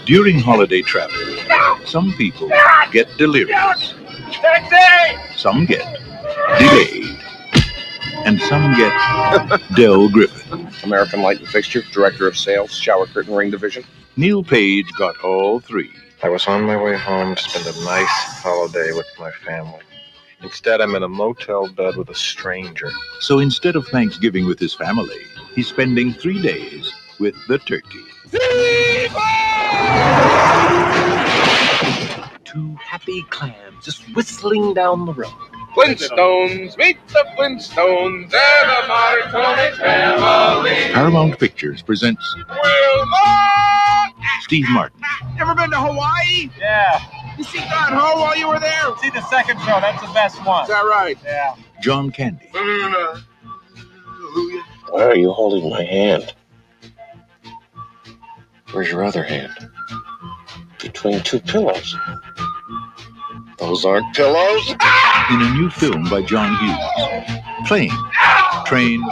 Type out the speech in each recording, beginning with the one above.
During holiday travel, some people get delirious, some get delayed, and some get Del Griffith. American Light and Fixture, Director of Sales, Shower Curtain Ring Division. Neil Page got all three. I was on my way home to spend a nice holiday with my family. Instead, I'm in a motel bed with a stranger. So instead of Thanksgiving with his family, he's spending 3 days with the turkey. Two happy clams just whistling down the road. Flintstones, meet the Flintstones, and the Marconi family. Paramount Pictures presents Wilma! Steve Martin, Ever been to Hawaii? Yeah. You see Don Ho while you were there? See the second show. That's the best one. Is that right? Yeah. John Candy, Why are you holding my hand? Where's your other hand? Between two pillows. Those aren't pillows. in a new film by John Hughes. Planes, trains,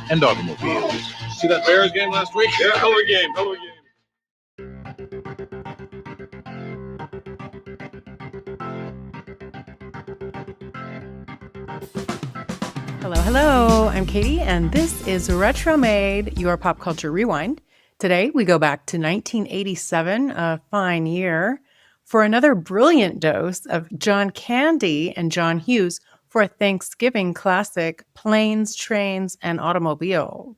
and automobiles. See that Bears game last week? Yeah, hell of a game. Hello, I'm Katie, and this is Retro Made, your pop culture rewind. Today, we go back to 1987, a fine year, for another brilliant dose of John Candy and John Hughes for a Thanksgiving classic, Planes, Trains, and Automobiles.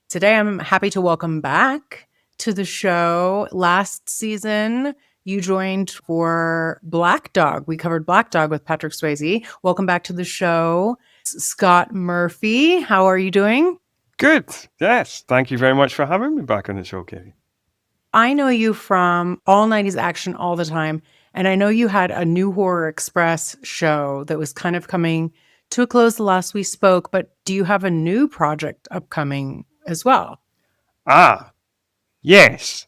Today, I'm happy to welcome back to the show. Last season, you joined for Black Dog. We covered Black Dog with Patrick Swayze. Welcome back to the show, Scott Murphy. How are you doing? Good. Yes. Thank you very much for having me back on the show, Katie. I know you from All 90s Action All the Time, and I know you had a New Horror Express show that was kind of coming to a close the last we spoke, but do you have a new project upcoming as well? Yes.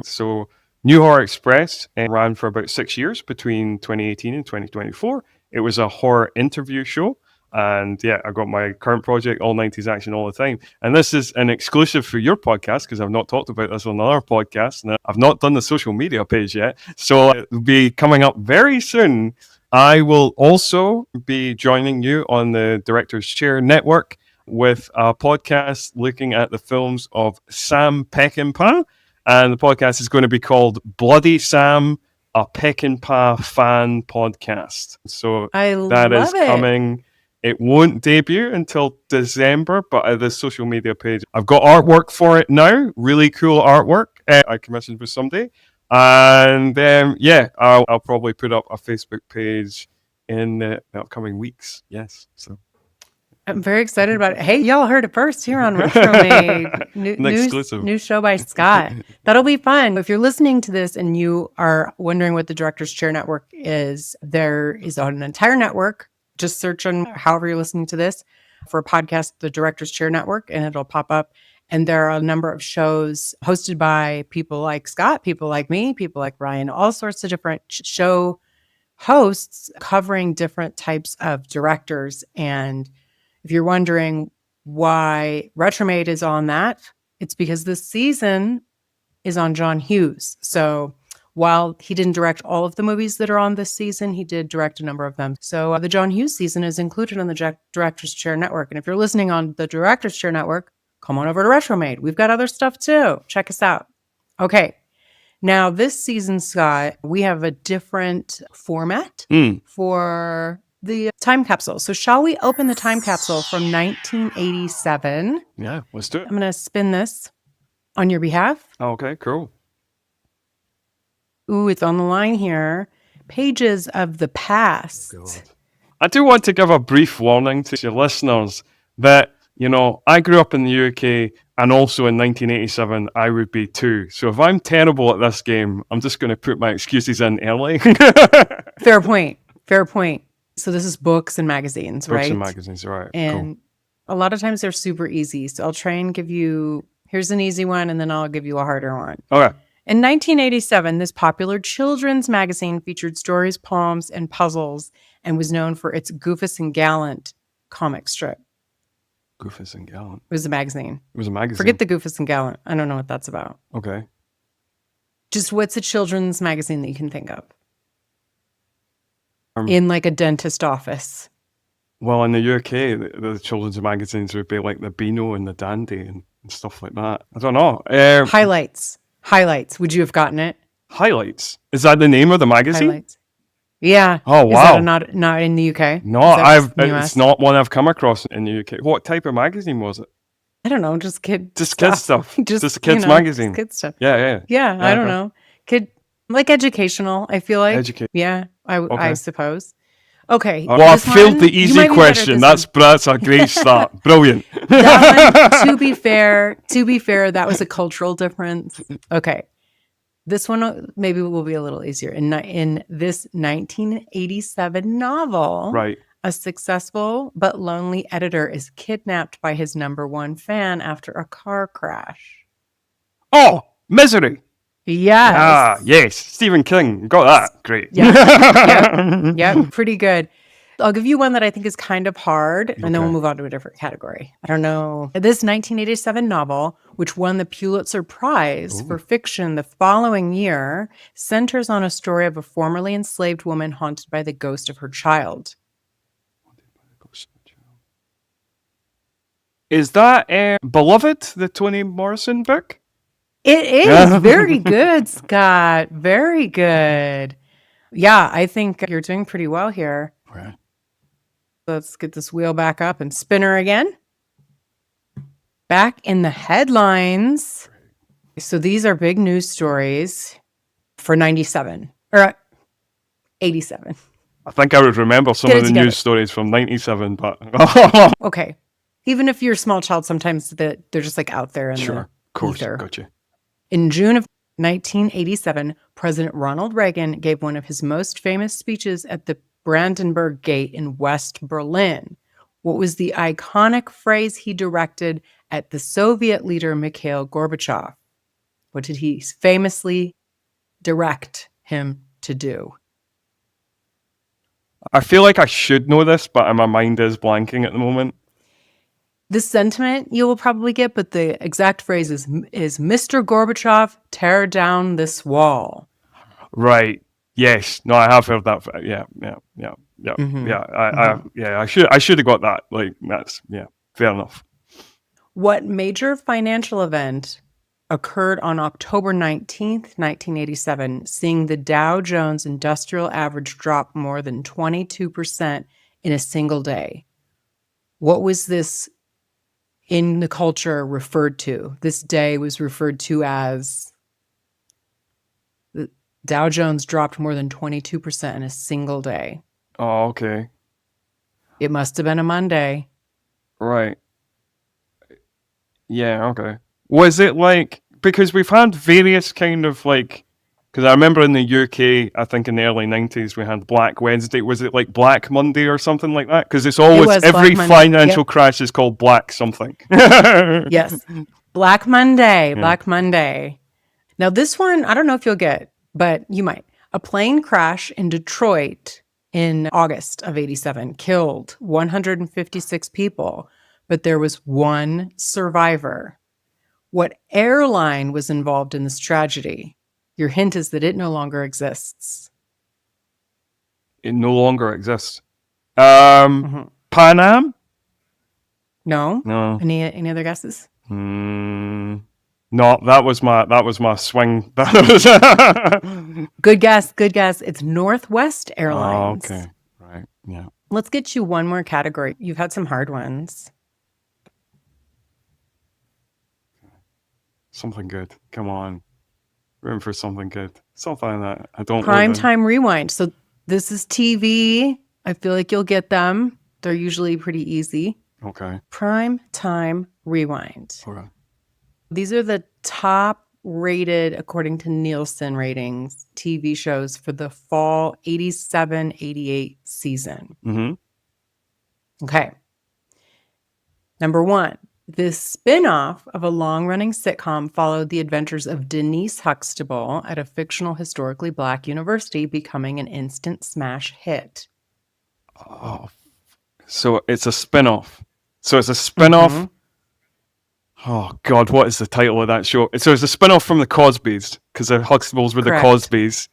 So New Horror Express ran for about 6 years between 2018 and 2024. It was a horror interview show. And yeah, I got my current project, All 90s Action All the Time. And this is an exclusive for your podcast because I've not talked about this on another podcast. And I've not done the social media page yet. So it'll be coming up very soon. I will also be joining you on the Director's Chair Network with a podcast looking at the films of Sam Peckinpah. And the podcast is going to be called Bloody Sam, a Peckinpah fan podcast. So that is coming. It won't debut until December, but the social media page, I've got artwork for it now. Really cool artwork I commissioned with somebody. And I'll probably put up a Facebook page in the upcoming weeks. Yes. So I'm very excited about it. Hey, y'all heard it first here on Retro Made. New show by Scott. That'll be fun. If you're listening to this and you are wondering what the Director's Chair Network is, there is an entire network. Just search on however you're listening to this for a podcast, the Director's Chair Network, and it'll pop up. And there are a number of shows hosted by people like Scott, people like me, people like Ryan, all sorts of different show hosts covering different types of directors. And if you're wondering why Retromade is on that, it's because this season is on John Hughes. So while he didn't direct all of the movies that are on this season, he did direct a number of them. So the John Hughes season is included on the Director's Chair Network. And if you're listening on the Director's Chair Network, come on over to Retromade. We've got other stuff too. Check us out. Okay. Now this season, Scott, we have a different format for the Time Capsule. So shall we open the Time Capsule from 1987? Yeah, let's do it. I'm going to spin this on your behalf. Okay, cool. Ooh, it's on the line here. Pages of the past. Oh, God. I do want to give a brief warning to your listeners that, I grew up in the UK and also in 1987, I would be too. So if I'm terrible at this game, I'm just going to put my excuses in early. Fair point. So this is books and magazines, right? Books and magazines, right. And a lot of times they're super easy. So I'll try and give you, here's an easy one, and then I'll give you a harder one. Okay. In 1987, this popular children's magazine featured stories, poems, and puzzles, and was known for its Goofus and Gallant comic strip. Goofus and Gallant. It was a magazine. It was a magazine. Forget the Goofus and Gallant. I don't know what that's about. Okay. Just what's a children's magazine that you can think of? In like a dentist office. Well, in the UK, the children's magazines would be like the Beano and the Dandy and stuff like that. I don't know. Highlights. Would you have gotten it? Highlights. Is that the name of the magazine? Highlights. Yeah. Oh, wow. Is that not in the UK? No, it's not one I've come across in the UK. What type of magazine was it? I don't know, just kid stuff. Just kids magazine. Just kid stuff. Yeah, I don't know. Kid, like educational, I feel like. Yeah, I suppose. Okay. Well, I failed the easy question. That's a great start. Brilliant. That one, to be fair, that was a cultural difference. Okay. This one maybe will be a little easier. In this 1987 novel, right, a successful but lonely editor is kidnapped by his number one fan after a car crash. Oh, Misery. Yes. Ah, yes. Stephen King. Got that. Great. Yeah. Yep. Pretty good. I'll give you one that I think is kind of hard, and then we'll move on to a different category. I don't know. This 1987 novel, which won the Pulitzer Prize for fiction the following year, centers on a story of a formerly enslaved woman haunted by the ghost of her child. Is that Beloved, the Toni Morrison book? It is. Very good, Scott. Very good. Yeah, I think you're doing pretty well here. Okay. Let's get this wheel back up and spin her again. Back in the headlines. So these are big news stories for 97 or 87. I think I would remember some of the news stories from 97, but okay. Even if you're a small child, sometimes they're just like out there in sure, the of course, ether. Gotcha. In June of 1987, President Ronald Reagan gave one of his most famous speeches at the Brandenburg Gate in West Berlin. What was the iconic phrase he directed at the Soviet leader Mikhail Gorbachev? What did he famously direct him to do? I feel like I should know this, but my mind is blanking at the moment. The sentiment you will probably get, but the exact phrase is Mr. Gorbachev, tear down this wall. Right. Yes. No, I have heard that. Yeah. I should have got that. Like, that's, fair enough. What major financial event occurred on October 19th, 1987, seeing the Dow Jones Industrial Average drop more than 22% in a single day? What was this in the culture referred to? This day was referred to as the Dow Jones dropped more than 22% in a single day. Oh, okay. It must have been a Monday. Right. Yeah, okay. Was it like, because we've had various kind of like, because I remember in the UK, I think in the early 90s, we had Black Wednesday. Was it like Black Monday or something like that? Because it's always, every financial crash is called Black something. Yes. Black Monday. Yeah. Black Monday. Now this one, I don't know if you'll get, but you might. A plane crash in Detroit in August of 87 killed 156 people, but there was one survivor. What airline was involved in this tragedy? Your hint is that it no longer exists. It no longer exists. Pan Am? No. Any other guesses? No, that was my swing. Good guess. It's Northwest Airlines. Oh, okay. Right. Yeah. Let's get you one more category. You've had some hard ones. Something good. Come on. Room for something good. Something that I don't Prime time rewind. So this is TV. I feel like you'll get them. They're usually pretty easy. Okay. Prime time rewind. Okay. These are the top rated, according to Nielsen ratings, TV shows for the fall 87-88 season. Mm-hmm. Okay. Number one. This spin-off of a long-running sitcom followed the adventures of Denise Huxtable at a fictional historically Black university, becoming an instant smash hit. Oh, so it's a spin-off. Mm-hmm. Oh, God, what is the title of that show? So it's a spin-off from the Cosbys, because the Huxtables were Correct. the Cosbys.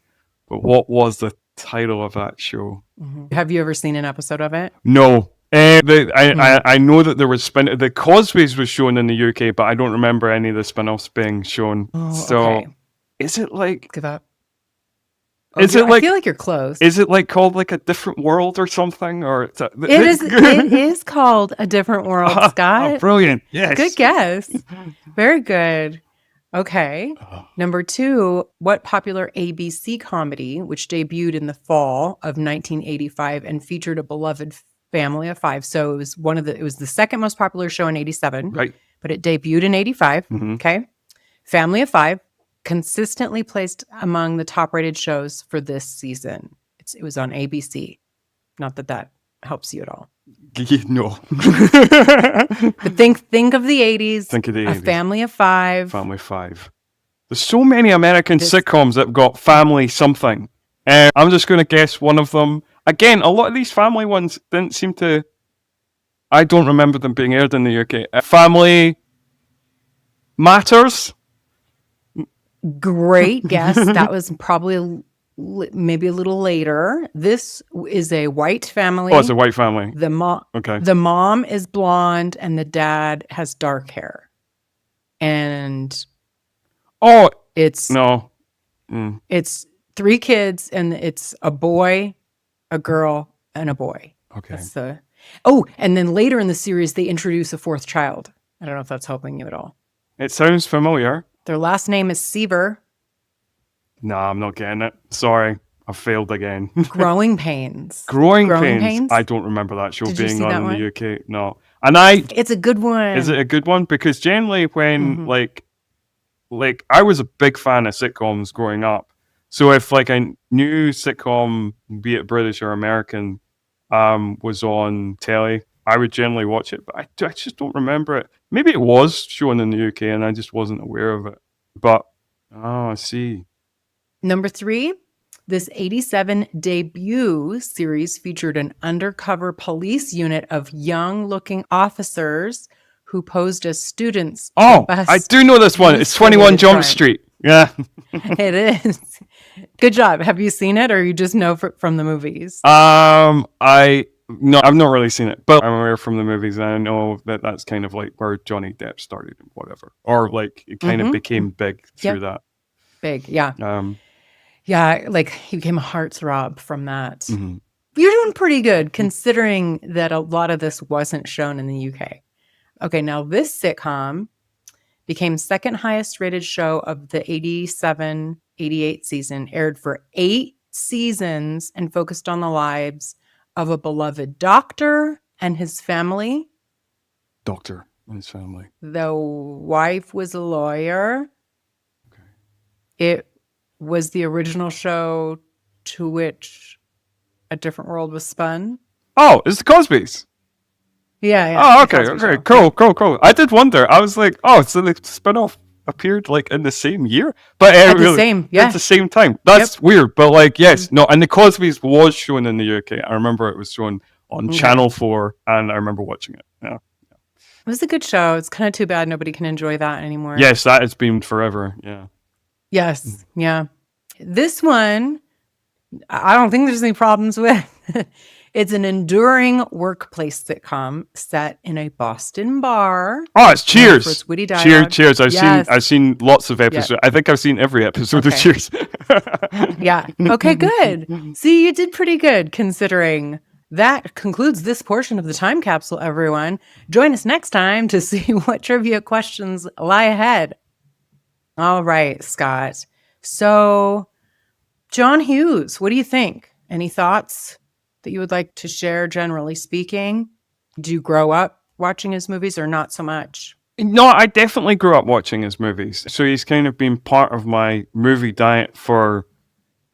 But what was the title of that show? Have you ever seen an episode of it? No. I know that there was the Cosbys was shown in the UK, but I don't remember any of the spin-offs being shown. Okay. Is it like... Give up. I feel like you're close. Is it like called like A Different World or something? Or it is called A Different World, Scott. Oh, brilliant. Yes. Good guess. Very good. Okay. Number 2, what popular ABC comedy, which debuted in the fall of 1985 and featured a beloved family of 5. So it was the second most popular show in 87. Right. But it debuted in 85. Okay. Family of 5. Consistently placed among the top-rated shows for this season. It was on ABC. Not that helps you at all. No. But think of the 80s. Think of the 80s. A Family of 5. Family of 5. There's so many American sitcoms that have got family something. I'm just going to guess one of them. Again, a lot of these family ones didn't seem to... I don't remember them being aired in the UK. Family Matters? Great guess. That was probably maybe a little later. This is a white family. Oh, it's a white family. Okay. The mom is blonde and the dad has dark hair. And it's 3 kids, and it's a boy, a girl, and a boy. Okay. And then later in the series they introduce a 4th child. I don't know if that's helping you at all. It sounds familiar. Their last name is Seaver. No, I'm not getting it. Sorry. I failed again. Growing Pains. Growing Pains? I don't remember that show being on in the UK. No. And it's a good one. Is it a good one? Because generally when like I was a big fan of sitcoms growing up. So if like a new sitcom, be it British or American, was on telly, I would generally watch it, but I just don't remember it. Maybe it was shown in the UK and I just wasn't aware of it. But, I see. Number 3, this 87 debut series featured an undercover police unit of young-looking officers who posed as students. Oh, I do know this one. It's 21 Jump Street. Yeah. It is. Good job. Have you seen it, or you just know from the movies? No, I've not really seen it, but I'm aware from the movies, and I know that that's kind of like where Johnny Depp started and whatever. Or like it kind of became big through that. Big, yeah. Yeah, like he became a heartthrob from that. You're doing pretty good considering that a lot of this wasn't shown in the UK. Okay, now this sitcom became second highest rated show of the 87-88 season, aired for 8 seasons and focused on the lives of a beloved doctor and his family. Doctor and his family. The wife was a lawyer. Okay. It was the original show to which A Different World was spun. Oh, it's the Cosbys. Yeah. Oh, okay. Cool. I did wonder. I was like, so the spinoff appeared like in the same year, but at the same time. That's weird, but like, yes, no. And the Cosbys was shown in the UK. I remember it was shown on Channel 4, and I remember watching it. Yeah. It was a good show. It's kind of too bad nobody can enjoy that anymore. Yes, that has been forever. Yeah. Yes. Yeah. This one, I don't think there's any problems with. It's an enduring workplace sitcom set in a Boston bar. Oh, it's Cheers. For its witty dialogue. Cheers. I've seen lots of episodes. Yeah. I think I've seen every episode of Cheers. Yeah. Okay, good. See, you did pretty good considering. That concludes this portion of the Time Capsule, everyone. Join us next time to see what trivia questions lie ahead. All right, Scott. So, John Hughes, what do you think? Any thoughts that you would like to share, generally speaking? Did you grow up watching his movies or not so much? No, I definitely grew up watching his movies. So he's kind of been part of my movie diet for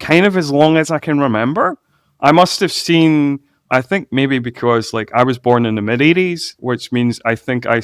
kind of as long as I can remember. I must have seen, I think maybe because like I was born in the mid-80s, which means I think I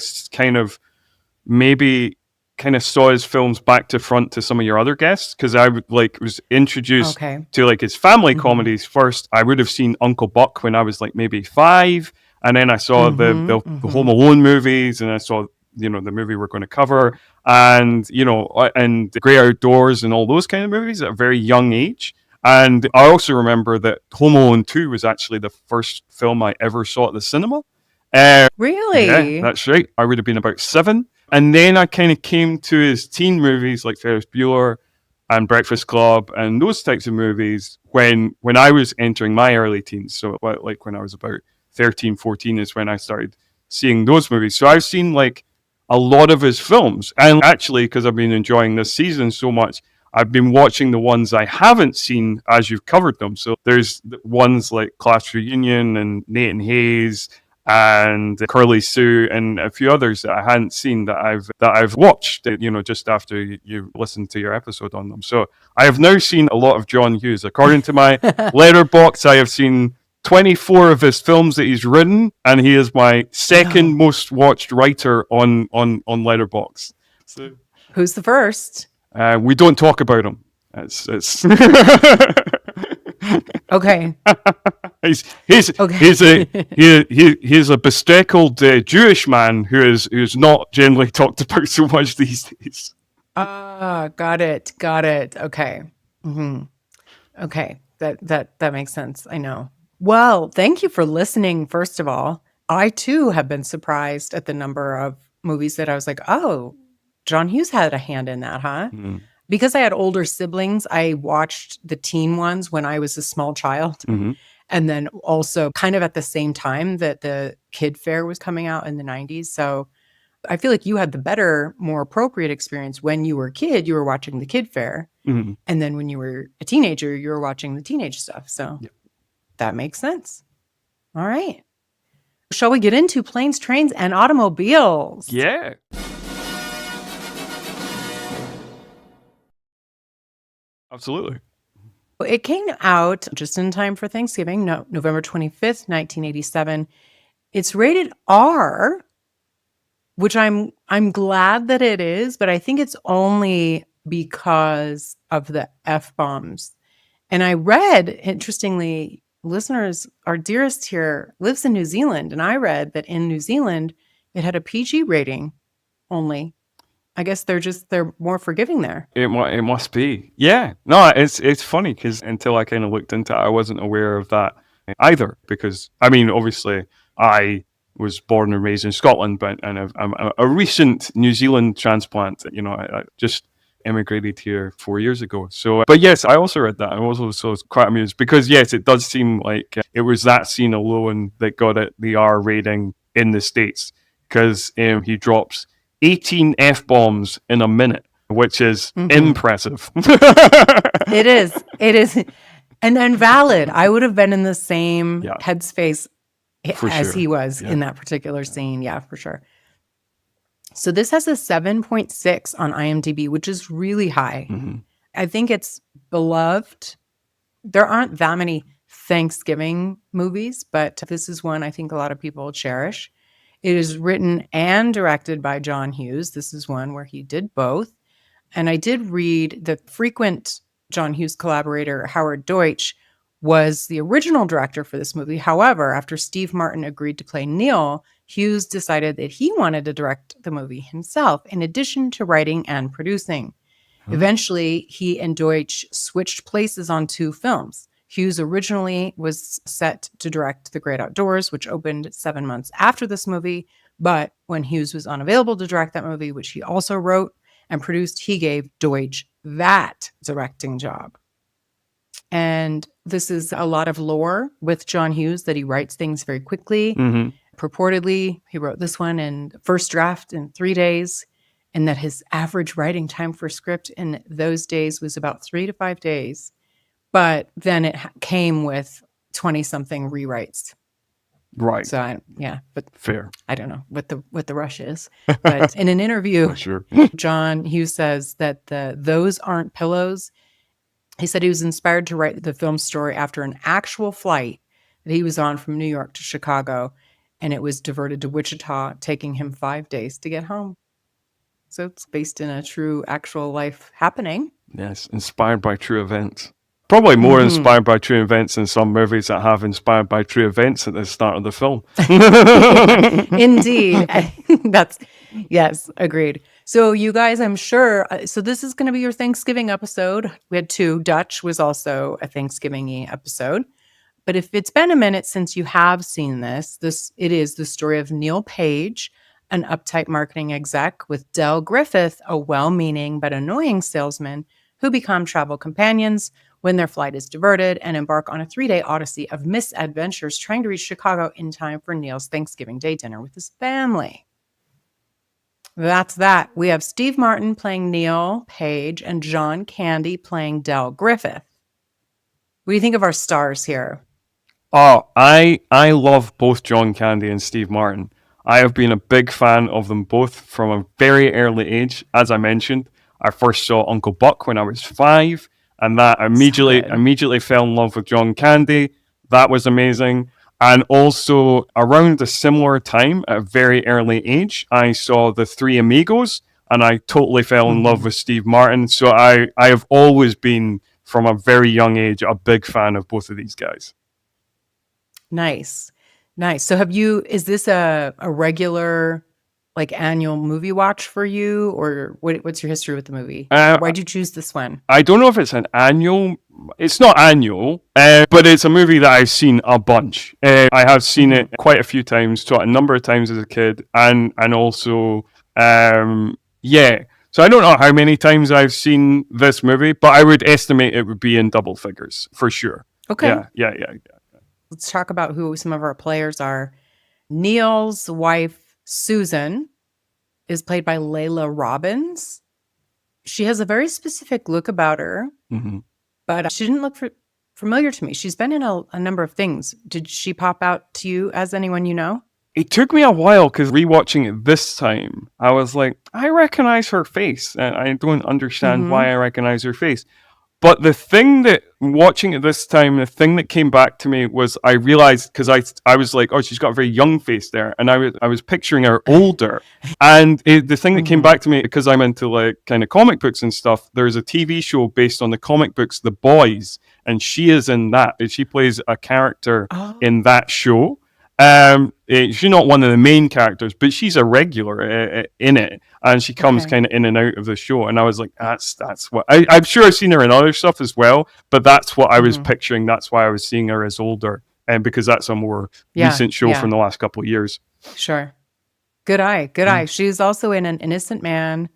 kind of saw his films back to front to some of your other guests, because I was introduced to like his family comedies first. I would have seen Uncle Buck when I was like maybe 5, and then I saw the Home Alone movies, and I saw the movie we're going to cover, and and The Great Outdoors and all those kind of movies at a very young age. And I also remember that Home Alone 2 was actually the first film I ever saw at the cinema. Really? Yeah, that's right. I would have been about 7. And then I kind of came to his teen movies like Ferris Bueller and Breakfast Club and those types of movies when I was entering my early teens. So like when I was about 13, 14 is when I started seeing those movies. So I've seen like a lot of his films. And actually, because I've been enjoying this season so much, I've been watching the ones I haven't seen as you've covered them. So there's ones like Class Reunion and Nathan Hayes and Curly Sue and a few others that I hadn't seen that I've watched, just after you listened to your episode on them. So I have now seen a lot of John Hughes. According to my letterbox, I have seen 24 of his films that he's written, and he is my second most watched writer on Letterboxd. So, who's the first? We don't talk about him. It's okay. He's a bespectacled Jewish man who's not generally talked about so much these days. Got it. Okay. Mm-hmm. Okay, that makes sense. I know. Well, thank you for listening. First of all, I too have been surprised at the number of movies that I was like, oh, John Hughes had a hand in that, huh? Mm. Because I had older siblings, I watched the teen ones when I was a small child. Mm-hmm. And then also kind of at the same time that the Kid Fair was coming out in the 90s. So I feel like you had the better, more appropriate experience. When you were a kid, you were watching the Kid Fair. Mm-hmm. And then when you were a teenager, you were watching the teenage stuff. So that makes sense. All right. Shall we get into Planes, Trains, and Automobiles? Yeah. Absolutely. It came out just in time for Thanksgiving, November 25th, 1987. It's rated R, which I'm glad that it is, but I think it's only because of the F-bombs. And I read, interestingly, listeners, our dearest here lives in New Zealand, and I read that in New Zealand, it had a PG rating only. I guess they're more forgiving there. It must be. Yeah. No, it's funny because until I kind of looked into it, I wasn't aware of that either. Because, I mean, obviously, I was born and raised in Scotland, but I'm a recent New Zealand transplant. I just immigrated here 4 years ago. So, but yes, I also read that. I was also quite amused because, yes, it does seem like it was that scene alone that got it the R rating in the States because he drops 18 F-bombs in a minute, which is impressive. It is. And valid. I would have been in the same headspace as he was in that particular scene. Yeah, for sure. So this has a 7.6 on IMDb, which is really high. Mm-hmm. I think it's beloved. There aren't that many Thanksgiving movies, but this is one I think a lot of people cherish. It is written and directed by John Hughes. This is one where he did both. And I did read the frequent John Hughes collaborator, Howard Deutsch, was the original director for this movie. However, after Steve Martin agreed to play Neil, Hughes decided that he wanted to direct the movie himself, in addition to writing and producing. Eventually, he and Deutsch switched places on 2 films. Hughes originally was set to direct The Great Outdoors, which opened 7 months after this movie. But when Hughes was unavailable to direct that movie, which he also wrote and produced, he gave Deutsch that directing job. And this is a lot of lore with John Hughes, that he writes things very quickly. Mm-hmm. Purportedly, he wrote this one in first draft in 3 days, and that his average writing time for script in those days was about 3 to 5 days. But then it came with 20-something rewrites. Right. So, but fair. I don't know what the rush is. But in an interview, John Hughes says that those aren't pillows. He said he was inspired to write the film story after an actual flight that he was on from New York to Chicago, and it was diverted to Wichita, taking him 5 days to get home. So it's based in a true, actual life happening. Yes, inspired by true events. Probably more inspired by true events than some movies that have inspired by true events at the start of the film. Indeed. Yes, agreed. So you guys, I'm sure, so this is going to be your Thanksgiving episode. We had 2. Dutch was also a Thanksgiving-y episode. But if it's been a minute since you have seen this, it is the story of Neil Page, an uptight marketing exec, with Del Griffith, a well-meaning but annoying salesman, who become travel companions when their flight is diverted and embark on a 3-day odyssey of misadventures trying to reach Chicago in time for Neil's Thanksgiving Day dinner with his family. That's that. We have Steve Martin playing Neil Page and John Candy playing Del Griffith. What do you think of our stars here? Oh, I love both John Candy and Steve Martin. I have been a big fan of them both from a very early age. As I mentioned, I first saw Uncle Buck when I was 5, and that immediately fell in love with John Candy. That was amazing. And also, around a similar time, at a very early age, I saw The Three Amigos, and I totally fell in love with Steve Martin. So I have always been, from a very young age, a big fan of both of these guys. Nice. So is this a regular, like, annual movie watch for you, or what's your history with the movie? Why'd you choose this one? I don't know if it's it's not annual, but it's a movie that I've seen a bunch. I have seen it quite a few times, a number of times as a kid, and also, yeah. So I don't know how many times I've seen this movie, but I would estimate it would be in double figures, for sure. Okay. Yeah. Let's talk about who some of our players are. Neil's wife, Susan, is played by Laila Robbins. She has a very specific look about her, but she didn't look familiar to me. She's been in a number of things. Did she pop out to you as anyone you know? It took me a while because rewatching it this time, I was like, I recognize her face. And I don't understand why I recognize her face. But the thing that, watching it this time, the thing that came back to me was I realized, because I was like, oh, she's got a very young face there. And I was picturing her older. And the thing that came back to me, because I'm into like kind of comic books and stuff, there's a TV show based on the comic books, The Boys. And she is in that. She plays a character in that show. She's not one of the main characters, but she's a regular in it, and she comes kind of in and out of the show. And I was like, that's what I'm sure I've seen her in other stuff as well, but that's what I was picturing. That's why I was seeing her as older, and because that's a more recent show from the last couple of years. Sure, good eye. She's also in An Innocent Man,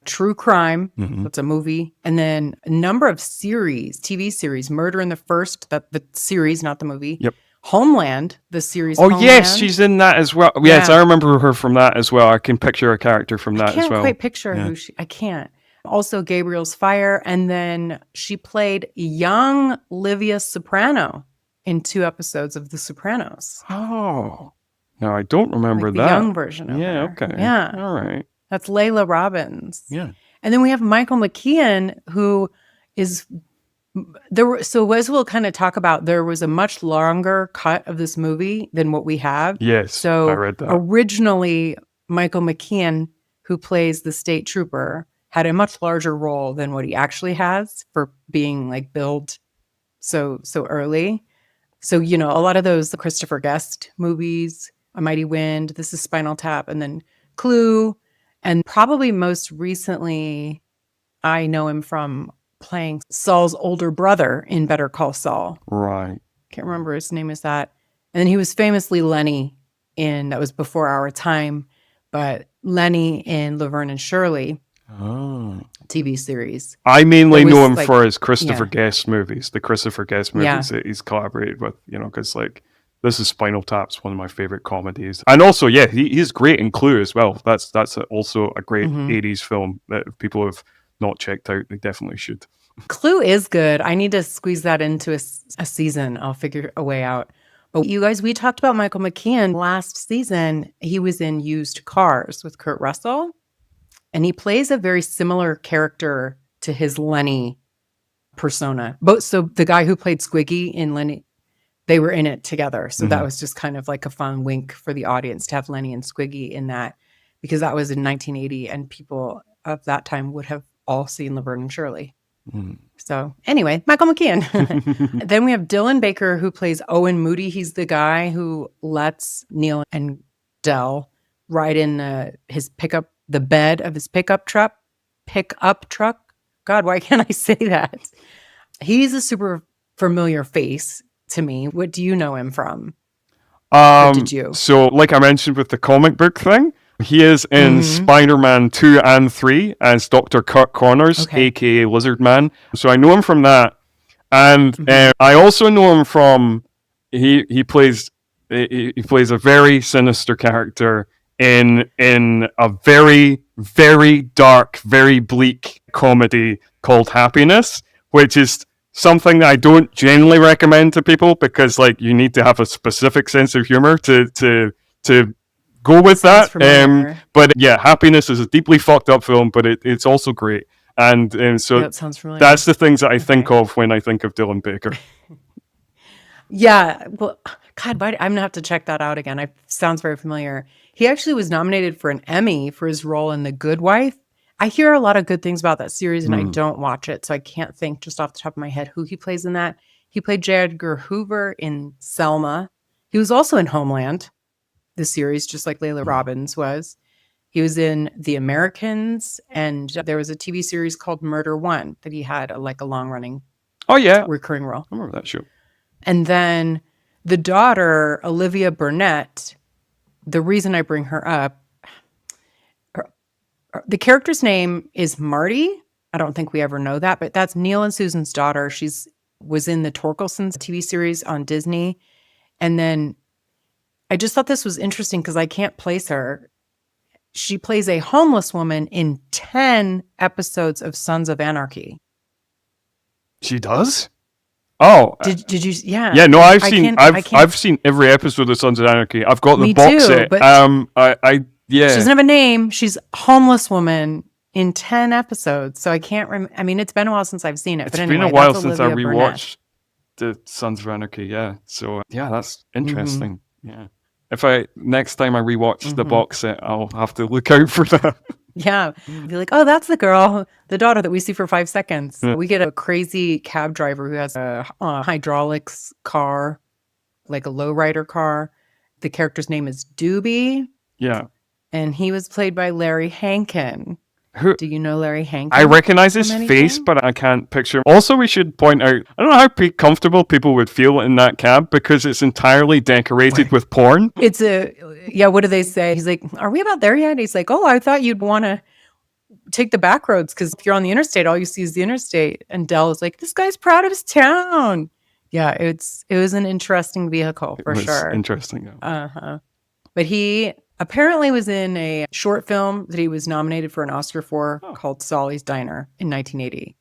True Crime. That's a movie, and then a number of TV series. Murder in the First, the series, not the movie. Yep. Homeland, the series. Oh, yes, she's in that as well. Yes, I remember her from that as well. I can picture a character from that as well. I can't quite picture who I can't. Also, Gabriel's Fire, and then she played young Livia Soprano in 2 episodes of The Sopranos. Oh, no, I don't remember like that. The young version of her. Okay. Yeah. All right. That's Laila Robbins. Yeah. And then we have Michael McKean, who is... So as we'll kind of talk about, there was a much longer cut of this movie than what we have. Yes, so I read that. Originally, Michael McKean, who plays the state trooper, had a much larger role than what he actually has for being like billed so early. So, a lot of those Christopher Guest movies, A Mighty Wind, This is Spinal Tap, and then Clue. And probably most recently, I know him from playing Saul's older brother in Better Call Saul. Right. Can't remember his name is that. And then he was famously Lenny that was before our time, but Lenny in Laverne and Shirley TV series. I mainly know him for his Christopher Guest movies, the Christopher Guest movies that he's collaborated with, because like This is Spinal Tap's one of my favorite comedies. And also, he's great in Clue as well. That's also a great 80s film that if people have not checked out, they definitely should. Clue is good. I need to squeeze that into a season. I'll figure a way out. But you guys, we talked about Michael McKean last season. He was in Used Cars with Kurt Russell. And he plays a very similar character to his Lenny persona. So the guy who played Squiggy in Lenny, they were in it together. So that was just kind of like a fun wink for the audience to have Lenny and Squiggy in that, because that was in 1980 and people of that time would have all seen Laverne and Shirley. So anyway, Michael McKean. Then we have Dylan Baker, who plays Owen Moody. He's the guy who lets Neil and Del ride in his pickup the bed of his pickup truck. God, why can't I say that? He's a super familiar face to me. What do you know him from? Or did you? So, like I mentioned with the comic book thing, he is in Spider-Man 2 and 3 as Dr. Kirk Connors, aka Lizard Man. So I know him from that. And I also know him from he plays a very sinister character in a very, very dark, very bleak comedy called Happiness, which is something that I don't generally recommend to people because, like, you need to have a specific sense of humor to go with that. But yeah, Happiness is a deeply fucked up film, but it's also great. And so that sounds familiar. That's the things that I think of when I think of Dylan Baker. Yeah. Well, God, I'm going to have to check that out again. It sounds very familiar. He actually was nominated for an Emmy for his role in The Good Wife. I hear a lot of good things about that series, and I don't watch it, so I can't think just off the top of my head who he plays in that. He played J. Edgar Hoover in Selma. He was also in Homeland, the series, just like Laila Robbins was. He was in The Americans, and there was a TV series called Murder One that he had a long-running recurring role. I remember that show. And then the daughter, Olivia Burnett, the reason I bring her up, the character's name is Marty. I don't think we ever know that, but that's Neil and Susan's daughter. Was in the Torkelsons TV series on Disney. And then I just thought this was interesting because I can't place her. She plays a homeless woman in 10 episodes of Sons of Anarchy. She does? Oh, did you? Yeah. Yeah. No, I've seen every episode of Sons of Anarchy. I've got the box set. But yeah. She doesn't have a name. She's a homeless woman in 10 episodes. So I can't remember. I mean, it's been a while since I've seen it. It's been a while since I rewatched the Sons of Anarchy. Yeah. So yeah, that's interesting. Yeah. If next time I rewatch the box set, I'll have to look out for that. Yeah. Be like, oh, that's the girl, the daughter that we see for 5 seconds. Yeah. We get a crazy cab driver who has a hydraulics car, like a lowrider car. The character's name is Doobie. Yeah. And he was played by Larry Hankin. Do you know Larry Hankin? I recognize his face, but I can't picture him. Also, we should point out, I don't know how comfortable people would feel in that cab because it's entirely decorated with porn. What do they say? He's like, are we about there yet? He's like, oh, I thought you'd want to take the back roads because if you're on the interstate, all you see is the interstate. And Del is like, this guy's proud of his town. Yeah, it was an interesting vehicle for sure. Interesting. Yeah. But he apparently was in a short film that he was nominated for an Oscar for called Solly's Diner in 1980.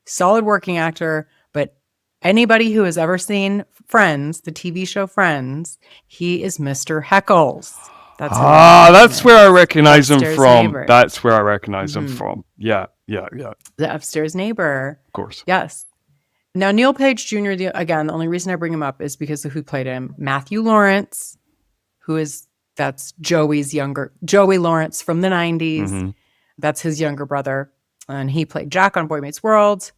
Solid working actor, but anybody who has ever seen Friends, the TV show Friends, he is Mr. Heckles. That's where I recognize him from. Neighbor. That's where I recognize him from. Yeah. The upstairs neighbor. Of course. Yes. Now, Neil Page Jr., the only reason I bring him up is because of who played him. Matthew Lawrence, that's Joey Lawrence from the 90s. That's his younger brother. And he played Jack on Boy Meets World.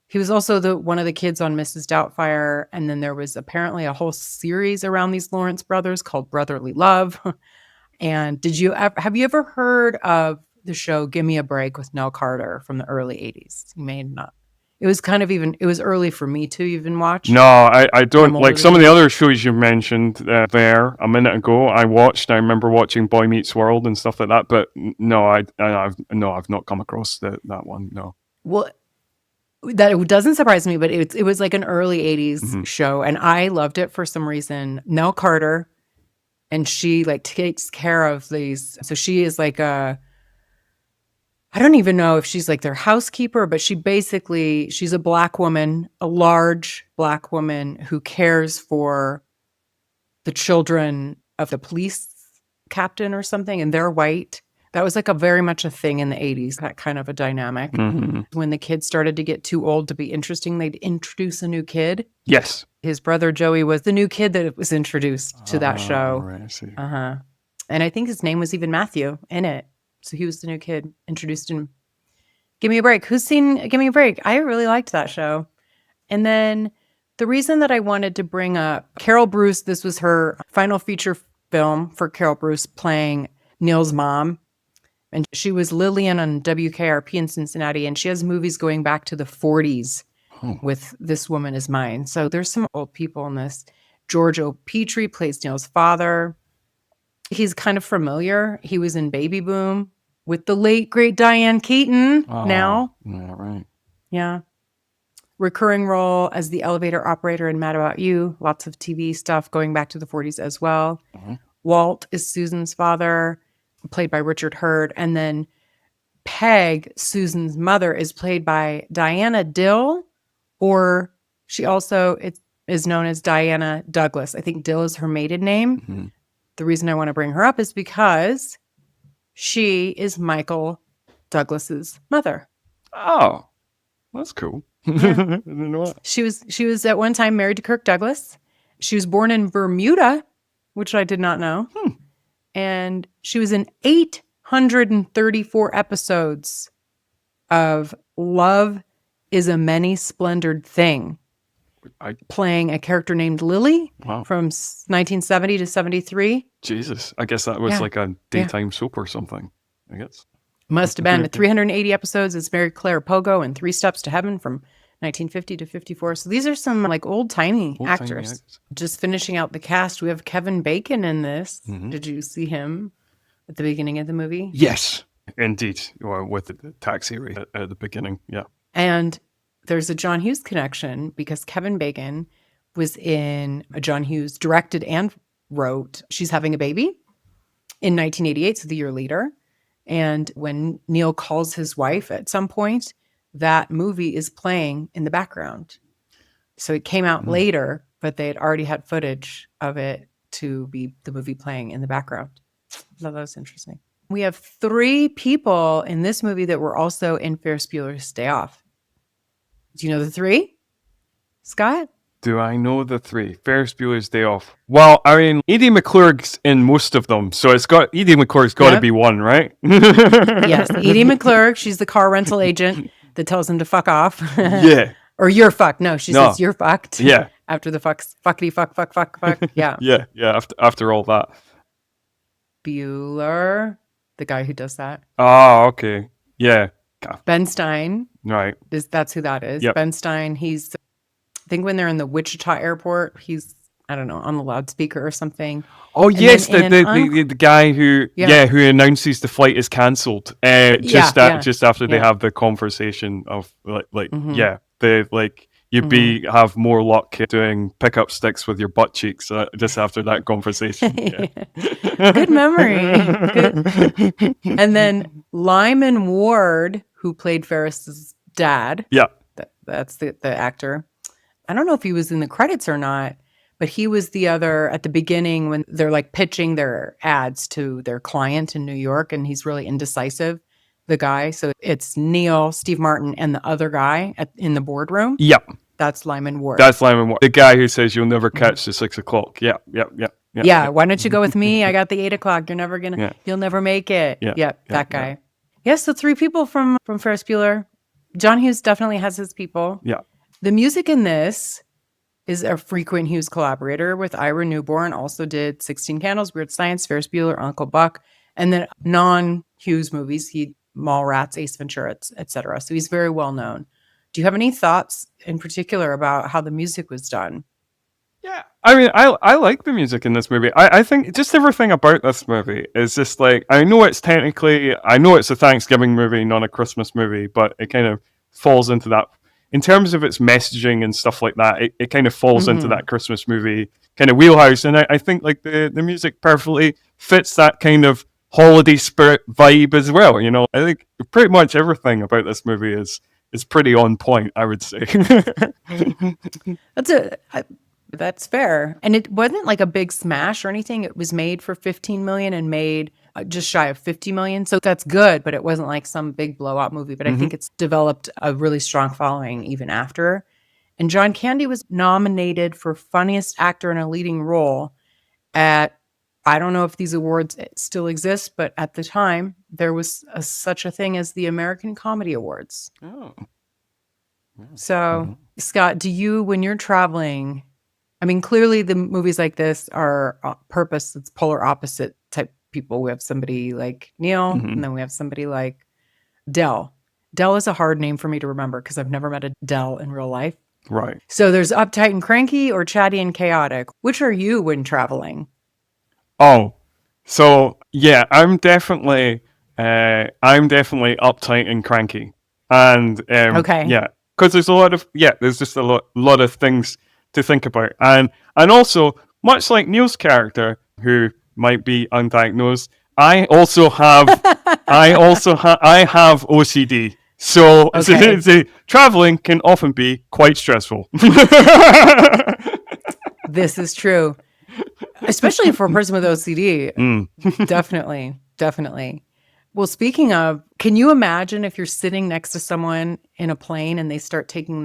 He was also one of the kids on Mrs. Doubtfire. And then there was apparently a whole series around these Lawrence brothers called Brotherly Love. And have you ever heard of the show Gimme a Break with Nell Carter from the early 80s? You may not. It was it was early for me to even watch. No, I don't. Like some of the other shows you mentioned there a minute ago, I remember watching Boy Meets World and stuff like that. But no, I've not come across that one. No. Well, that doesn't surprise me, but it was like an early 80s show. And I loved it for some reason. Nell Carter, and she takes care of these. So she is like I don't even know if she's like their housekeeper, but she's a black woman, a large black woman who cares for the children of the police captain or something, and they're white. That was like very much a thing in the 80s, that kind of a dynamic. When the kids started to get too old to be interesting, they'd introduce a new kid. Yes. His brother Joey was the new kid that was introduced to that show. Right, I see. And I think his name was even Matthew in it. So he was the new kid introduced in Give Me a Break. Who's seen Give Me a Break? I really liked that show. And then the reason that I wanted to bring up Carol Bruce, this was her final feature film for Carol Bruce playing Neil's mom. And she was Lillian on WKRP in Cincinnati, and she has movies going back to the 40s with This Woman Is Mine. So there's some old people in this. George O. Petrie plays Neil's father. He's kind of familiar. He was in Baby Boom with the late, great Diane Keaton now. Yeah, right. Yeah. Recurring role as the elevator operator in Mad About You. Lots of TV stuff going back to the 40s as well. Walt is Susan's father, played by Richard Hurd. And then Peg, Susan's mother, is played by Diana Dill, or she also is known as Diana Douglas. I think Dill is her maiden name. The reason I want to bring her up is because she is Michael Douglas's mother. Oh, that's cool. Yeah. I didn't know that. She was at one time married to Kirk Douglas. She was born in Bermuda, which I did not know. And she was in 834 episodes of Love is a Many Splendored Thing, playing a character named Lily from 1970 to 73. Jesus. I guess that was like a daytime soap or something, I guess. Must have been. 380 episodes is Mary Claire Pogo and Three Steps to Heaven from 1950 to 54. So these are some like old-timey actors. Just finishing out the cast, we have Kevin Bacon in this. Did you see him at the beginning of the movie? Yes, indeed. With the taxi at the beginning, yeah. And there's a John Hughes connection because Kevin Bacon was in a John Hughes directed and wrote She's Having a Baby in 1988, so the year later. And when Neil calls his wife at some point, that movie is playing in the background. So it came out later, but they had already had footage of it to be the movie playing in the background. I thought that was interesting. We have 3 people in this movie that were also in Ferris Bueller's Day Off. Do you know the 3? Scott? Do I know the 3? Ferris Bueller's Day Off. Well, I mean, Edie McClurg's in most of them, so Edie McClurg's got to be one, right? Yes, Edie McClurg. She's the car rental agent that tells him to fuck off. Yeah. Or you're fucked. No, she says you're fucked. Yeah. After the fuckity fuck. Yeah. Yeah. After all that. Bueller, the guy who does that. Oh, okay. Yeah. Ben Stein. Right. That's who that is. Yep. Ben Stein. He's, I think when they're in the Wichita airport, he's, I don't know, on the loudspeaker or something. Oh, and yes, the guy who who announces the flight is cancelled just after they have the conversation of you'd have more luck doing pickup sticks with your butt cheeks just after that conversation. Good memory. Good. And then Lyman Ward, who played Ferris's dad. Yeah. That's the actor. I don't know if he was in the credits or not, but he was the other at the beginning when they're like pitching their ads to their client in New York, and he's really indecisive, the guy. So it's Neil, Steve Martin, and the other guy in the boardroom. Yep. That's Lyman Ward. That's Lyman Ward. The guy who says you'll never catch the 6 o'clock. Yeah. Yeah. Why don't you go with me? I got the 8 o'clock. You're never going to, you'll never make it. That guy. Yeah. So 3 people from Ferris Bueller. John Hughes definitely has his people. Yeah. The music in this is a frequent Hughes collaborator with Ira Newborn, also did 16 Candles, Weird Science, Ferris Bueller, Uncle Buck, and then non-Hughes movies, Mallrats, Ace Ventura, etc. So he's very well known. Do you have any thoughts in particular about how the music was done? Yeah, I mean, I like the music in this movie. I think just everything about this movie is just like, I know it's a Thanksgiving movie, not a Christmas movie, but it kind of falls into that. In terms of its messaging and stuff like that, it kind of falls into that Christmas movie kind of wheelhouse. And I think like the music perfectly fits that kind of holiday spirit vibe as well. You know, I think pretty much everything about this movie is pretty on point, I would say. That's fair. And it wasn't like a big smash or anything. It was made for $15 million and made just shy of $50 million. So that's good, but it wasn't like some big blowout movie. But I think it's developed a really strong following even after. And John Candy was nominated for Funniest Actor in a Leading Role at, I don't know if these awards still exist, but at the time, there was such a thing as the American Comedy Awards. Oh. So, Scott, do you, when you're traveling, I mean, clearly the movies like this are purpose, it's polar opposite type people. We have somebody like Neil, Mhm. and then we have somebody like Del. Del is a hard name for me to remember because I've never met a Del in real life. Right. So there's uptight and cranky or chatty and chaotic. Which are you when traveling? Oh, so yeah, I'm definitely uptight and cranky, and Okay. yeah, because there's just a lot of things to think about, and also much like Neil's character, who might be undiagnosed, I have OCD. So, Okay. traveling can often be quite stressful. This is true. Especially for a person with OCD. Mm. Definitely. Well, speaking of, can you imagine if you're sitting next to someone in a plane and they start taking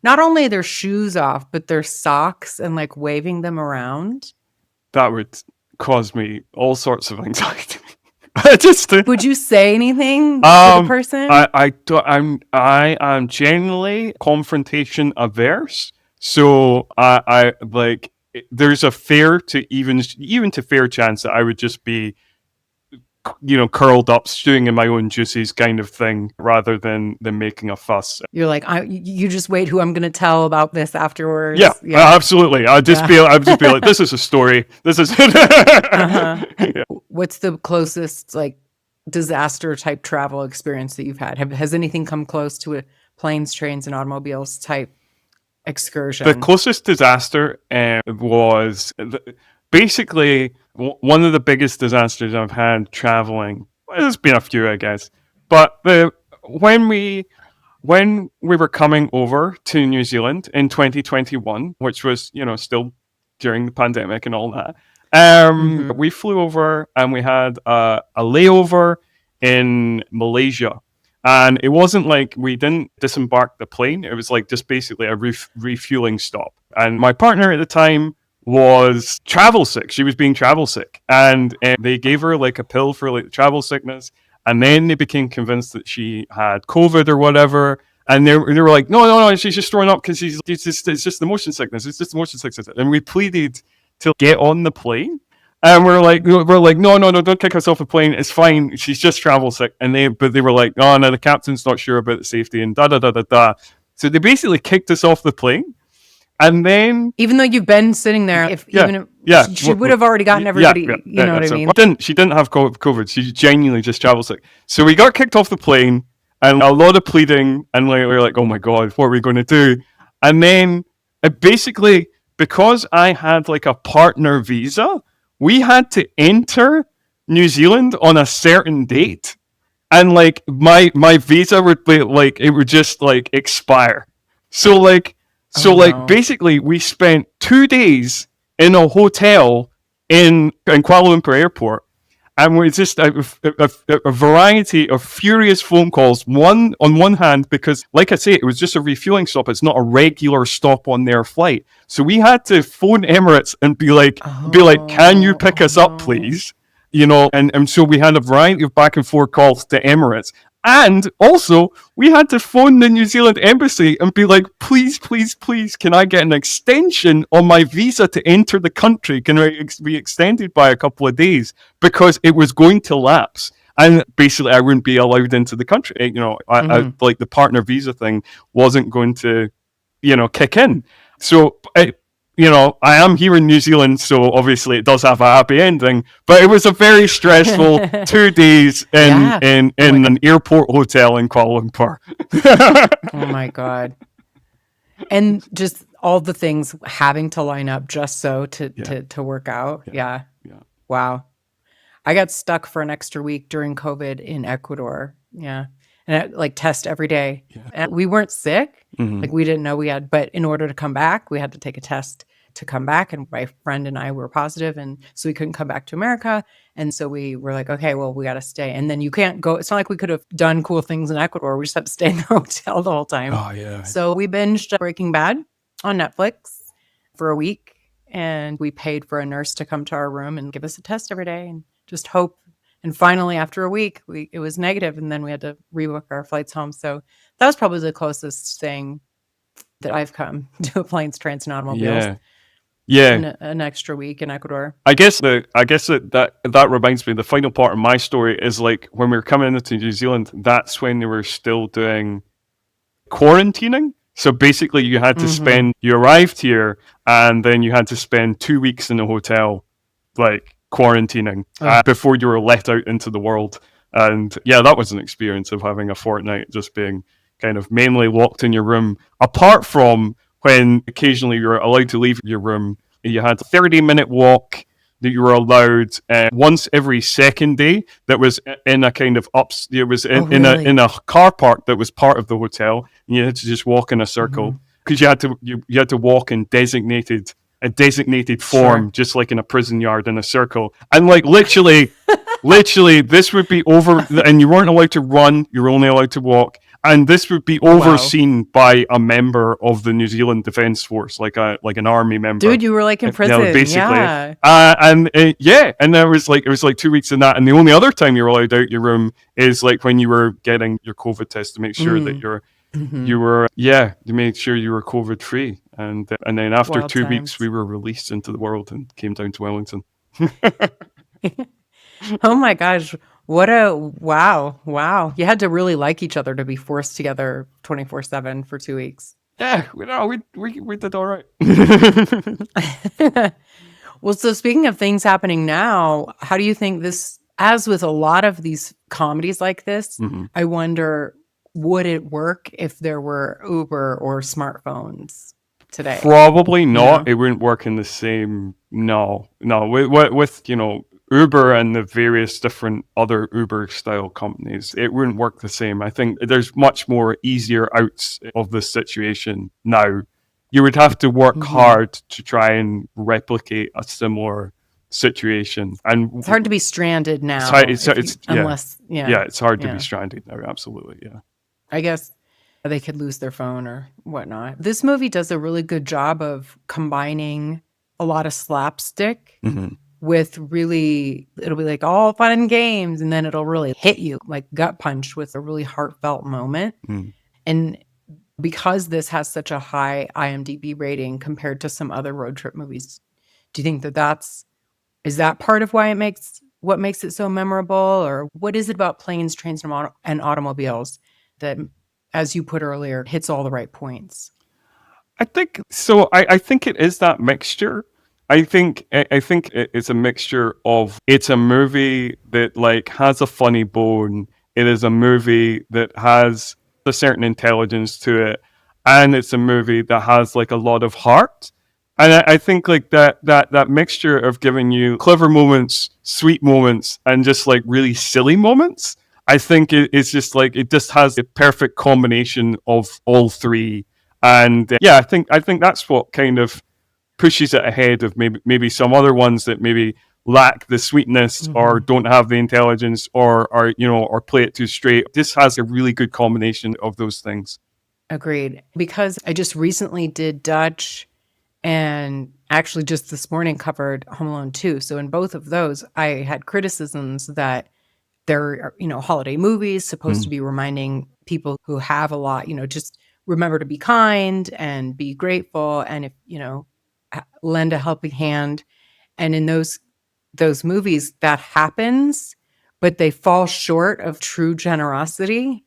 not only their shoes off, but their socks and like waving them around? That would cause me all sorts of anxiety. Would you say anything to the person? I am generally confrontation averse, so I like there's a fair chance that I would just be, curled up stewing in my own juices kind of thing, rather than making a fuss. You're like, you just wait who I'm going to tell about this afterwards. Yeah. Absolutely. I'd just be like, this is a story. This is Uh-huh. Yeah. What's the closest like disaster type travel experience that you've had? Has anything come close to a planes, trains, and automobiles type excursion? The closest disaster was basically one of the biggest disasters I've had traveling. Well, there's been a few, I guess, but when we were coming over to New Zealand in 2021, which was still during the pandemic and all that, we flew over and we had a layover in Malaysia. And it wasn't like we didn't disembark the plane. It was like just basically a refueling stop. And my partner at the time was travel sick. She was being travel sick. And they gave her like a pill for like travel sickness. And then they became convinced that she had COVID or whatever. And they were like, no, she's just throwing up because it's just the motion sickness. It's just the motion sickness. And we pleaded to get on the plane. And we're like, no, don't kick us off the plane. It's fine. She's just travel sick. But they were like, oh no, the captain's not sure about the safety and da. So they basically kicked us off the plane. And then, even though you've been sitting there, she would have already gotten everybody. You know what I mean? She didn't have COVID. She genuinely just travel sick. So we got kicked off the plane, and a lot of pleading, and we were like, oh my god, what are we going to do? And then, basically, because I had like a partner visa, we had to enter New Zealand on a certain date, and like my visa would be like, it would just like expire. So basically we spent 2 days in a hotel in Kuala Lumpur airport, and we just a variety of furious phone calls. On one hand, because like I say, it was just a refueling stop. It's not a regular stop on their flight. So we had to phone Emirates and be like, can you pick us up, please? And so we had a variety of back and forth calls to Emirates. And also, we had to phone the New Zealand embassy and be like, please, can I get an extension on my visa to enter the country? Can it be extended by a couple of days? Because it was going to lapse. And basically, I wouldn't be allowed into the country. I like the partner visa thing wasn't going to, kick in. So, I am here in New Zealand, so obviously it does have a happy ending. But it was a very stressful 2 days in an airport hotel in Kuala Lumpur. Oh my god! And just all the things having to line up just so to work out. Yeah. Wow. I got stuck for an extra week during COVID in Ecuador. Yeah. And I test every day. Yeah. And we weren't sick. Mm-hmm. Like we didn't know we had, but in order to come back, we had to take a test to come back. And my friend and I were positive, and so we couldn't come back to America. And so we were like, okay, well, we got to stay. And then you can't go. It's not like we could have done cool things in Ecuador. We just had to stay in the hotel the whole time. Oh, yeah. So we binged Breaking Bad on Netflix for a week. And we paid for a nurse to come to our room and give us a test every day and just hope. And finally, after a week, it was negative, and then we had to rebook our flights home. So that was probably the closest thing that I've come to a planes, trains, and automobiles. Yeah, an extra week in Ecuador. I guess that reminds me. The final part of my story is like when we were coming into New Zealand. That's when they were still doing quarantining. So basically, you had to you arrived here, and then you had to spend 2 weeks in a hotel, like quarantining, before you were let out into the world. And yeah, that was an experience of having a fortnight just being kind of mainly locked in your room, apart from when occasionally you're allowed to leave your room. You had a 30-minute walk that you were allowed once every second day. That was in a kind of it was in a car park that was part of the hotel, and you had to just walk in a circle because you had to walk in a designated form, just like in a prison yard in a circle. And like literally, this would be over, and you weren't allowed to run. You were only allowed to walk. And this would be overseen by a member of the New Zealand Defence Force, like an army member. Dude, you were like in prison, basically. yeah. And there was it was like 2 weeks in that, and the only other time you were allowed out your room is like when you were getting your COVID test to make sure that you were to make sure you were COVID free, and then after Wild 2 times. weeks we were released into the world and came down to Wellington. Oh my gosh. What a wow. You had to really like each other to be forced together 24/7 for 2 weeks. Yeah, we did all right. Well, so speaking of things happening now, how do you think this, as with a lot of these comedies like this, I wonder, would it work if there were Uber or smartphones today? Probably not. It wouldn't work in the same. No. With Uber and the various different other Uber style companies, it wouldn't work the same. I think there's much more easier outs of this situation now. You would have to work hard to try and replicate a similar situation, and It's hard to be stranded now. It's hard to be stranded now. Absolutely, yeah. I guess they could lose their phone or whatnot. This movie does a really good job of combining a lot of slapstick with really, it'll be like all fun and games, and then it'll really hit you like gut punch with a really heartfelt moment. And because this has such a high IMDb rating compared to some other road trip movies, do you think is that part of why what makes it so memorable? Or what is it about planes, trains, and automobiles that, as you put earlier, hits all the right points? I think so. I think it is that mixture. I think it's a mixture of, it's a movie that like has a funny bone. It is a movie that has a certain intelligence to it, and it's a movie that has like a lot of heart. And I think like that mixture of giving you clever moments, sweet moments, and just like really silly moments, I think it's just like, it just has a perfect combination of all three. And I think that's what kind of pushes it ahead of maybe some other ones that maybe lack the sweetness or don't have the intelligence or play it too straight. This has a really good combination of those things. Agreed. Because I just recently did Dutch, and actually just this morning covered Home Alone 2. So in both of those, I had criticisms that they're, holiday movies supposed to be reminding people who have a lot, just remember to be kind and be grateful, and if, lend a helping hand. And in those movies that happens, but they fall short of true generosity.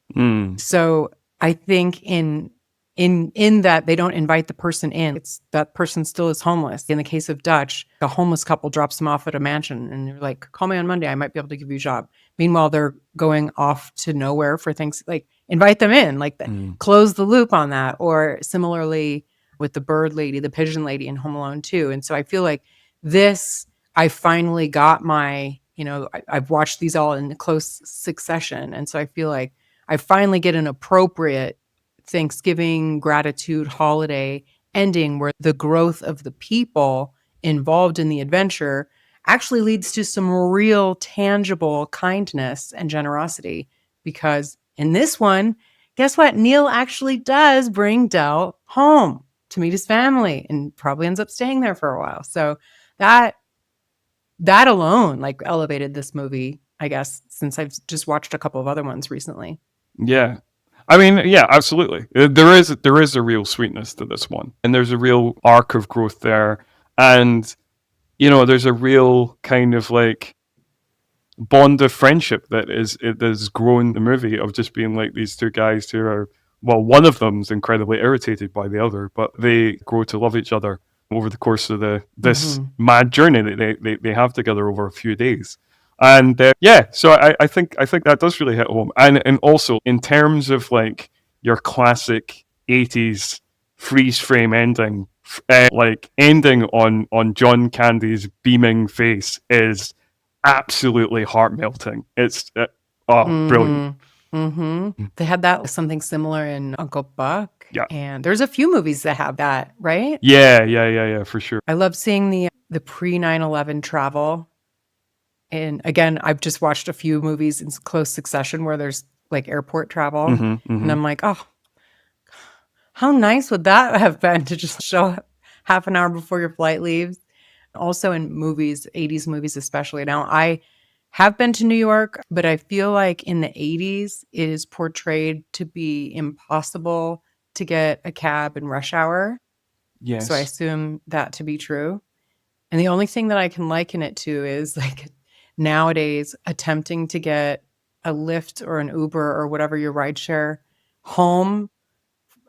So I think in that they don't invite the person in. It's that person still is homeless. In the case of Dutch, a homeless couple drops them off at a mansion and they're like, call me on Monday, I might be able to give you a job. Meanwhile, they're going off to nowhere for things, like invite them in, like close the loop on that. Or similarly with the bird lady, the pigeon lady in Home Alone 2. And so I feel like this, I finally got my, I've watched these all in close succession. And so I feel like I finally get an appropriate Thanksgiving gratitude holiday ending where the growth of the people involved in the adventure actually leads to some real tangible kindness and generosity. Because in this one, guess what? Neil actually does bring Del home to meet his family and probably ends up staying there for a while. So that alone like elevated this movie, I guess, since I've just watched a couple of other ones recently. Yeah. I mean, yeah, absolutely. There is a real sweetness to this one, and there's a real arc of growth there. And, there's a real kind of like bond of friendship that is grown in the movie, of just being like these two guys who are, well, one of them's incredibly irritated by the other, but they grow to love each other over the course of this mad journey that they have together over a few days. And so I think that does really hit home. And also in terms of like your classic 80s freeze frame ending, like ending on John Candy's beaming face is absolutely heart melting. It's brilliant. They had that something similar in Uncle Buck. Yeah. And there's a few movies that have that, right? Yeah, for sure. I love seeing the pre 9/11 travel. And again, I've just watched a few movies in close succession where there's like airport travel. And I'm like, oh, how nice would that have been to just show up half an hour before your flight leaves? Also in movies, 80s movies especially. Now, I have been to New York, but I feel like in the 80s, it is portrayed to be impossible to get a cab in rush hour. Yes. So I assume that to be true. And the only thing that I can liken it to is like nowadays attempting to get a Lyft or an Uber or whatever your rideshare home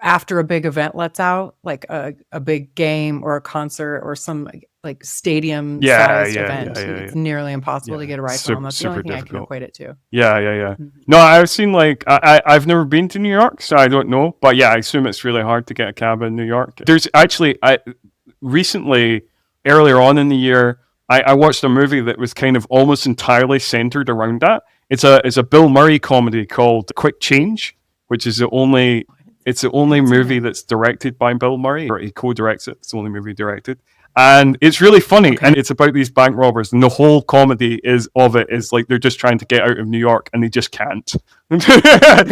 after a big event lets out, like a big game or a concert or some like stadium sized event. It's nearly impossible to get a ride home. That's the only thing difficult. I can equate it to. Yeah. No, I've seen like I've never been to New York, so I don't know. But yeah, I assume it's really hard to get a cab in New York. There's actually recently, earlier on in the year, I watched a movie that was kind of almost entirely centered around that. It's a Bill Murray comedy called Quick Change, which is the only movie that's directed by Bill Murray, or he co-directs it. It's the only movie directed. And it's really funny. Okay. And it's about these bank robbers. And the whole comedy is like they're just trying to get out of New York and they just can't. They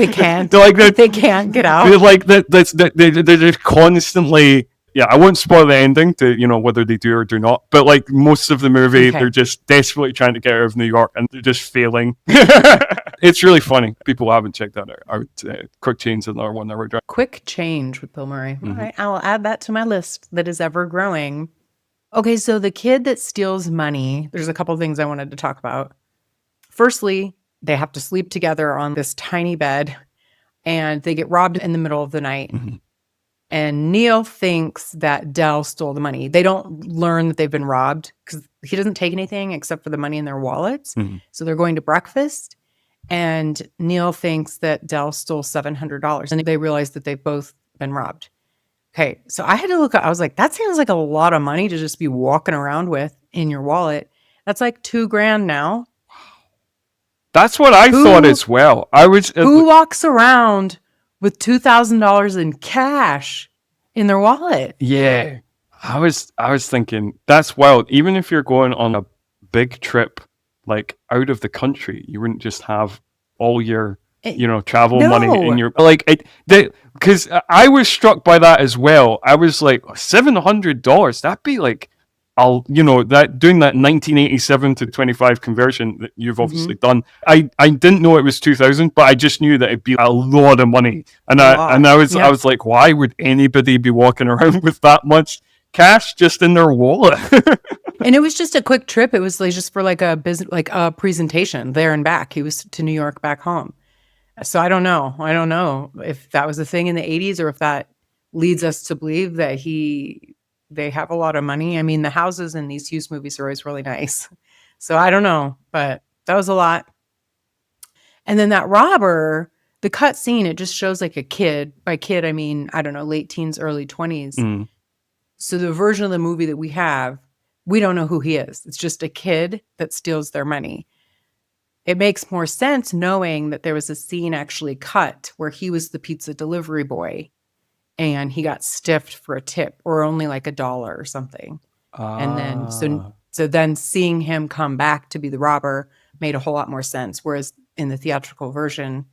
can't. They can't get out. They're like, they're constantly... Yeah, I won't spoil the ending to, whether they do or do not. But like most of the movie, They're just desperately trying to get out of New York and they're just failing. It's really funny. People haven't checked that out. Quick Change is another one that we're trying. Quick Change with Bill Murray. All right, I'll add that to my list that is ever growing. Okay, so the kid that steals money, there's a couple things I wanted to talk about. Firstly, they have to sleep together on this tiny bed and they get robbed in the middle of the night. And Neil thinks that Dell stole the money. They don't learn that they've been robbed because he doesn't take anything except for the money in their wallets. So they're going to breakfast. And Neil thinks that Dell stole $700. And they realize that they've both been robbed. Okay, so I had to look up. I was like, that seems like a lot of money to just be walking around with in your wallet. That's like $2,000 now. That's what I thought as well. Who walks around with $2,000 in cash in their wallet? Yeah. I was thinking, that's wild. Even if you're going on a big trip, like out of the country, you wouldn't just have all your, travel money in your, because I was struck by that as well. I was like, $700, that'd be like, that doing that 1987 to 25 conversion that you've obviously done. I didn't know it was 2,000, but I just knew that it'd be a lot of money. And I was like, why would anybody be walking around with that much cash just in their wallet? And it was just a quick trip. It was like just for like a business, like a presentation there and back. He was to New York, back home. So I don't know. I don't know if that was a thing in the 80s or if that leads us to believe that they have a lot of money. I mean, the houses in these Hughes movies are always really nice. So I don't know, but that was a lot. And then that robber, the cut scene, it just shows like a kid. By kid, I mean, I don't know, late teens, early 20s. So the version of the movie that we have, we don't know who he is. It's just a kid that steals their money. It makes more sense knowing that there was a scene actually cut where he was the pizza delivery boy. And he got stiffed for a tip or only like $1 or something. And then, so then seeing him come back to be the robber made a whole lot more sense. Whereas in the theatrical version,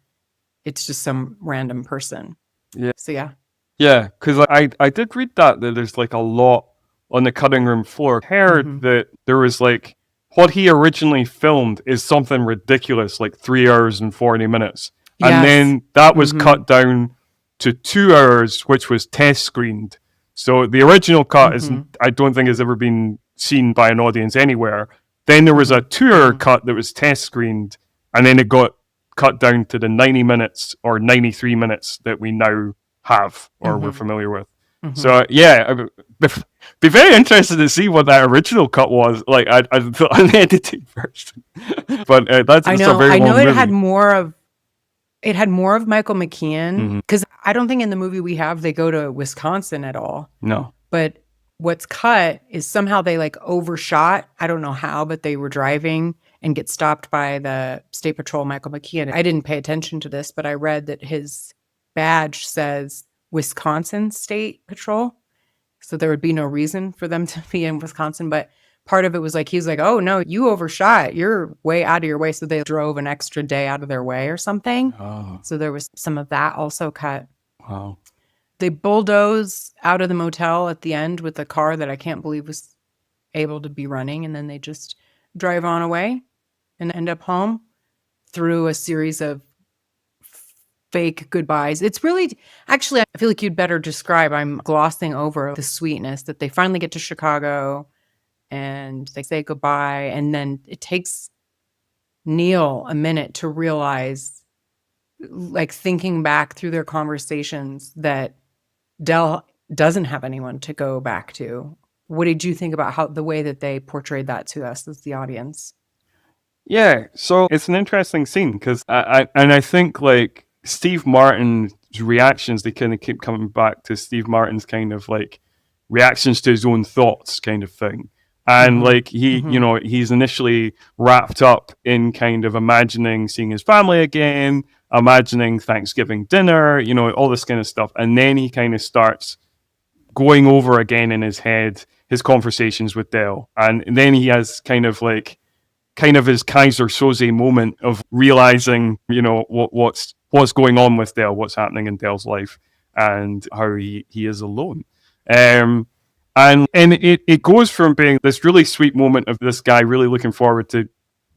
it's just some random person. Yeah. So yeah. Yeah, because I did read that there's like a lot on the cutting room floor. I heard that there was like, what he originally filmed is something ridiculous, like 3 hours and 40 minutes. Yes. And then that was cut down to 2 hours, which was test screened. So the original cut I don't think has ever been seen by an audience anywhere. Then there was a tour cut that was test screened, and then it got cut down to the 90 minutes or 93 minutes that we now have or we're familiar with. So yeah, I'd be very interested to see what that original cut was. Like I the unedited version, but that's I know. I know it had more of Michael McKean, because I don't think in the movie we have they go to Wisconsin at all. No, but what's cut is somehow they like overshot. I don't know how, but they were driving and get stopped by the State Patrol, Michael McKean. I didn't pay attention to this, but I read that his badge says Wisconsin State Patrol. So there would be no reason for them to be in Wisconsin. But part of it was like, he's like, oh no, you overshot. You're way out of your way. So they drove an extra day out of their way or something. Oh. So there was some of that also cut. Wow. They bulldoze out of the motel at the end with a car that I can't believe was able to be running. And then they just drive on away and end up home through a series of fake goodbyes. It's really, actually, I feel like you'd better describe, I'm glossing over the sweetness that they finally get to Chicago and they say goodbye. And then it takes Neil a minute to realize, like thinking back through their conversations, that Del doesn't have anyone to go back to. What did you think about how the way that they portrayed that to us as the audience? Yeah, so it's an interesting scene because I think like Steve Martin's reactions, they kind of keep coming back to Steve Martin's kind of like reactions to his own thoughts kind of thing. And like he, you know, he's initially wrapped up in kind of imagining seeing his family again, imagining Thanksgiving dinner, you know, all this kind of stuff. And then he kind of starts going over again in his head his conversations with Del. And then he has kind of his Kaiser Soze moment of realizing, you know, what's going on with Del, what's happening in Del's life, and how he is alone. And it goes from being this really sweet moment of this guy really looking forward to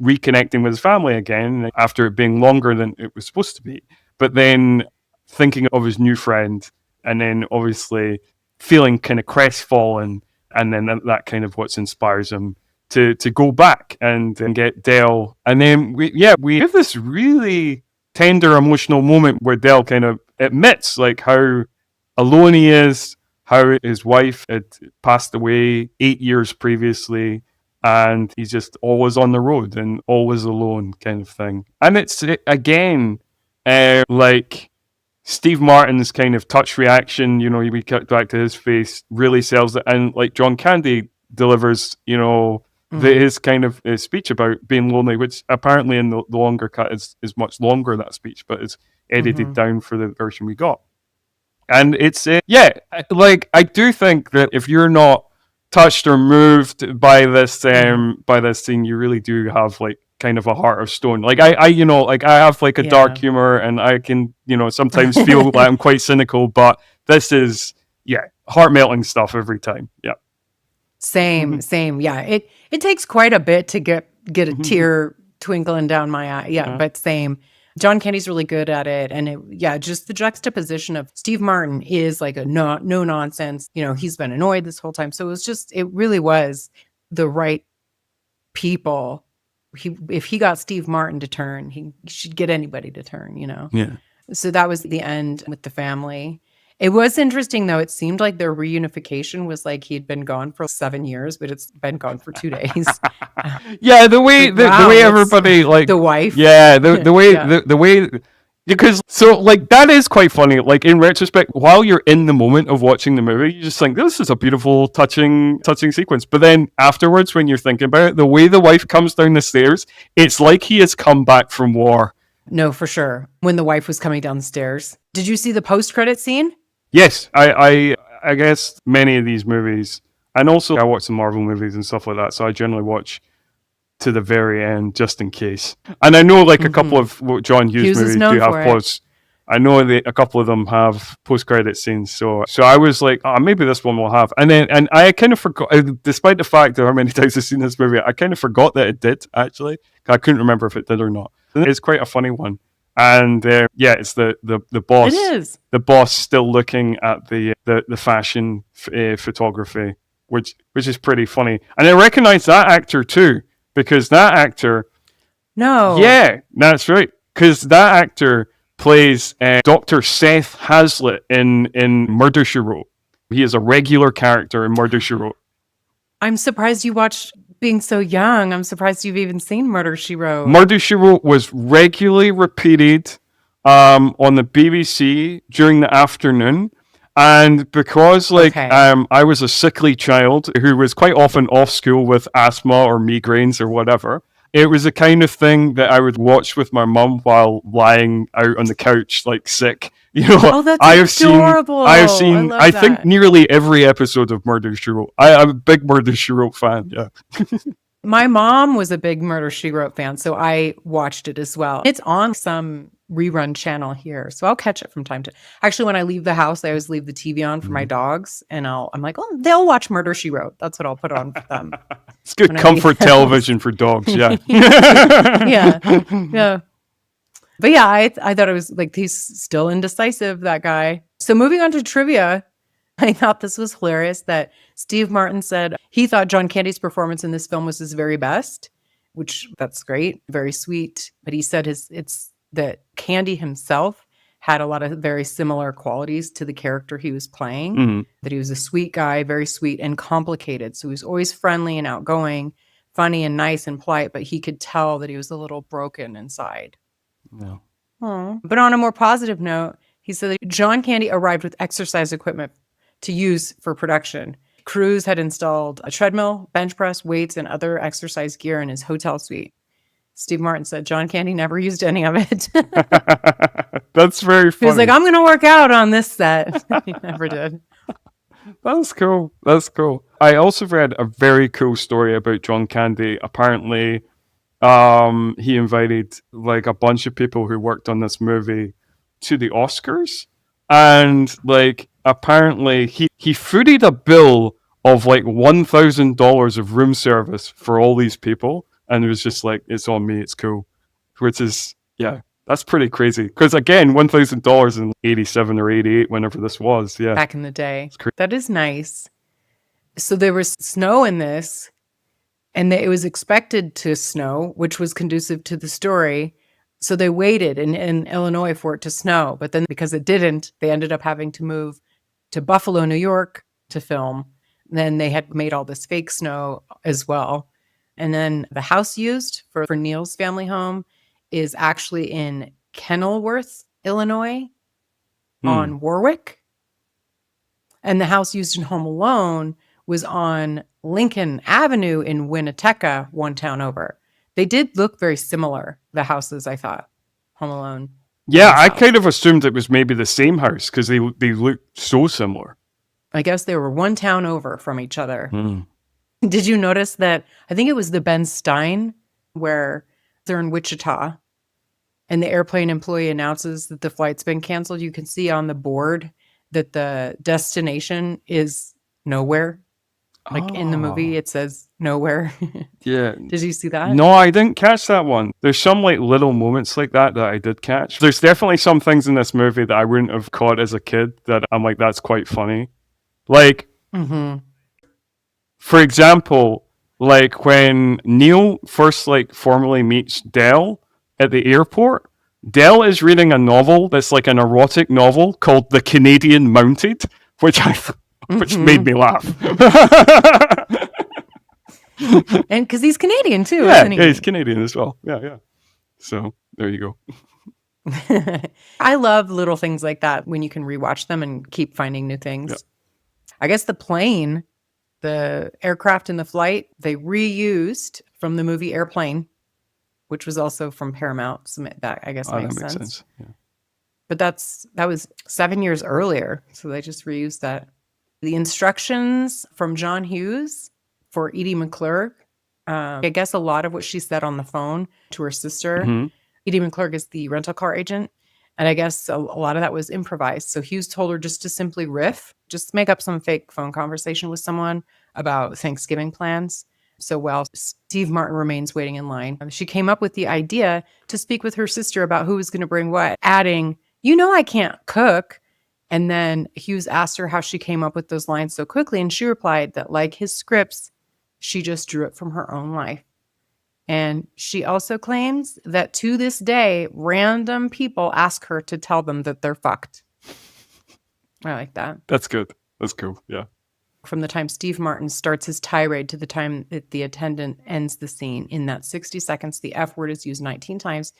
reconnecting with his family again after it being longer than it was supposed to be, but then thinking of his new friend, and then obviously feeling kind of crestfallen, and then that kind of what inspires him to go back and get Del. And then we have this really tender emotional moment where Del kind of admits like how alone he is, how his wife had passed away 8 years previously, and he's just always on the road and always alone kind of thing. And it's, again, like Steve Martin's kind of touch reaction, you know, we cut back to his face, really sells it. And like John Candy delivers, you know, his kind of speech about being lonely, which apparently in the longer cut is much longer, that speech, but it's edited down for the version we got. And it's, like, I do think that if you're not touched or moved by this scene, you really do have, like, kind of a heart of stone. Like, I you know, like, I have, like, a dark humor, and I can, you know, sometimes feel like I'm quite cynical, but this is, heart-melting stuff every time. Yeah. Same. Yeah. It takes quite a bit to get a tear twinkling down my eye. Yeah, but same. John Candy's really good at it. And just the juxtaposition of Steve Martin is like a no nonsense. You know, he's been annoyed this whole time. So it really was the right people. If he got Steve Martin to turn, he should get anybody to turn, you know? Yeah. So that was the end with the family. It was interesting, though. It seemed like their reunification was like he'd been gone for 7 years, but it's been gone for 2 days. The way everybody, like the wife. Yeah, the way because so like that is quite funny. Like in retrospect, while you're in the moment of watching the movie, you just think this is a beautiful, touching sequence. But then afterwards, when you're thinking about it, the way the wife comes down the stairs, it's like he has come back from war. No, for sure. When the wife was coming down the stairs, did you see the post-credit scene? Yes, I guess many of these movies, and also I watch some Marvel movies and stuff like that, so I generally watch to the very end just in case. And I know like a couple of John Hughes movies do have post. I know a couple of them have post-credit scenes, so I was like, maybe this one will have. And I kind of forgot, despite the fact that how many times I've seen this movie, I kind of forgot that it did actually. I couldn't remember if it did or not. It's quite a funny one. And it's the boss. It is the boss still looking at the fashion photography, which is pretty funny. And I recognize that actor too, because that actor. No. Yeah, that's right. Because that actor plays Dr. Seth Hazlitt in Murder, She Wrote. He is a regular character in Murder, She Wrote. I'm surprised you watched being so young. I'm surprised you've even seen Murder, She Wrote. Murder, She Wrote was regularly repeated on the BBC during the afternoon. And because I was a sickly child who was quite often off school with asthma or migraines or whatever, it was the kind of thing that I would watch with my mum while lying out on the couch, like sick. That's adorable. I think nearly every episode of Murder, She Wrote. I'm a big Murder, She Wrote fan. Yeah. My mom was a big Murder, She Wrote fan, so I watched it as well. It's on some rerun channel here, so I'll catch it from time to time. Actually, when I leave the house, I always leave the TV on for my dogs, and I'm like, oh, they'll watch Murder, She Wrote. That's what I'll put on for them. It's good comfort television for dogs. Yeah. yeah. But yeah, I thought it was like, he's still indecisive, that guy. So moving on to trivia, I thought this was hilarious that Steve Martin said he thought John Candy's performance in this film was his very best, which that's great, very sweet. But he said it's that Candy himself had a lot of very similar qualities to the character he was playing, that he was a sweet guy, very sweet and complicated. So he was always friendly and outgoing, funny and nice and polite, but he could tell that he was a little broken inside. No. But on a more positive note, he said that John Candy arrived with exercise equipment to use for production. Crews had installed a treadmill, bench press, weights, and other exercise gear in his hotel suite. Steve Martin said John Candy never used any of it. That's very funny. He was like, I'm going to work out on this set. He never did. That's cool. I also read a very cool story about John Candy. Apparently, he invited like a bunch of people who worked on this movie to the Oscars. And like, apparently he footed a bill of like $1,000 of room service for all these people. And it was just like, it's on me, it's cool. Which is, yeah, that's pretty crazy. Because again, $1,000 in 87 or 88, whenever this was. Yeah. Back in the day. That is nice. So there was snow in this, and it was expected to snow, which was conducive to the story. So they waited in Illinois for it to snow. But then because it didn't, they ended up having to move to Buffalo, New York to film. And then they had made all this fake snow as well. And then the house used for Neil's family home is actually in Kenilworth, Illinois, on Warwick. And the house used in Home Alone was on Lincoln Avenue in Winnetka, one town over. They did look very similar, the houses, I thought. Home Alone. Yeah, I kind of assumed it was maybe the same house because they looked so similar. I guess they were one town over from each other. Did you notice that? I think it was the Ben Stein where they're in Wichita and the airplane employee announces that the flight's been canceled. You can see on the board that the destination is nowhere. Like in the movie, it says nowhere. Yeah. Did you see that? No, I didn't catch that one. There's some like little moments like that I did catch. There's definitely some things in this movie that I wouldn't have caught as a kid that I'm like, that's quite funny. Like, for example, like when Neil first like formally meets Dell at the airport, Dell is reading a novel that's like an erotic novel called The Canadian Mounted, which made me laugh. And because he's Canadian too, yeah, isn't he? Yeah, he's Canadian as well. Yeah. So there you go. I love little things like that when you can rewatch them and keep finding new things. Yeah. I guess the aircraft in the flight, they reused from the movie Airplane, which was also from Paramount. So that I guess makes sense. Yeah. But that was 7 years earlier, so they just reused that. The instructions from John Hughes for Edie McClurg. I guess a lot of what she said on the phone to her sister. Edie McClurg is the rental car agent. And I guess a lot of that was improvised. So Hughes told her just to simply riff, just make up some fake phone conversation with someone about Thanksgiving plans. so while Steve Martin remains waiting in line, she came up with the idea to speak with her sister about who was going to bring what, adding, I can't cook. And then Hughes asked her how she came up with those lines so quickly. And she replied that, like his scripts, she just drew it from her own life. And she also claims that to this day, random people ask her to tell them that they're fucked. I like that. That's good. That's cool. Yeah. From the time Steve Martin starts his tirade to the time that the attendant ends the scene, in that 60 seconds, the F word is used 19 times.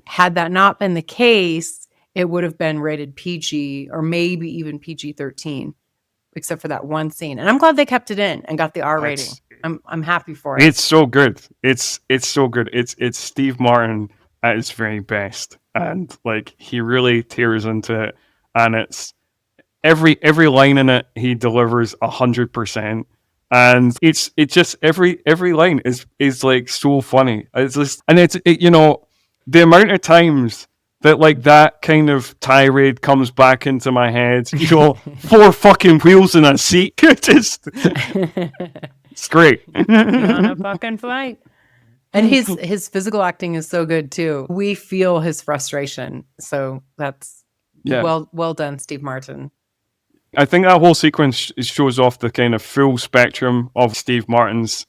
Had that not been the case, it would have been rated PG or maybe even PG-13, except for that one scene. And I'm glad they kept it in and got the R rating. I'm happy for it. It's so good. It's so good. It's Steve Martin at his very best, and like he really tears into it, and it's every line in it he delivers 100%, and it's just every line is like so funny. It's just, and it's the amount of times that like that kind of tirade comes back into my head. 4 fucking wheels in a seat. It's great. On a fucking flight. And his physical acting is so good too. We feel his frustration. So that's well done, Steve Martin. I think that whole sequence shows off the kind of full spectrum of Steve Martin's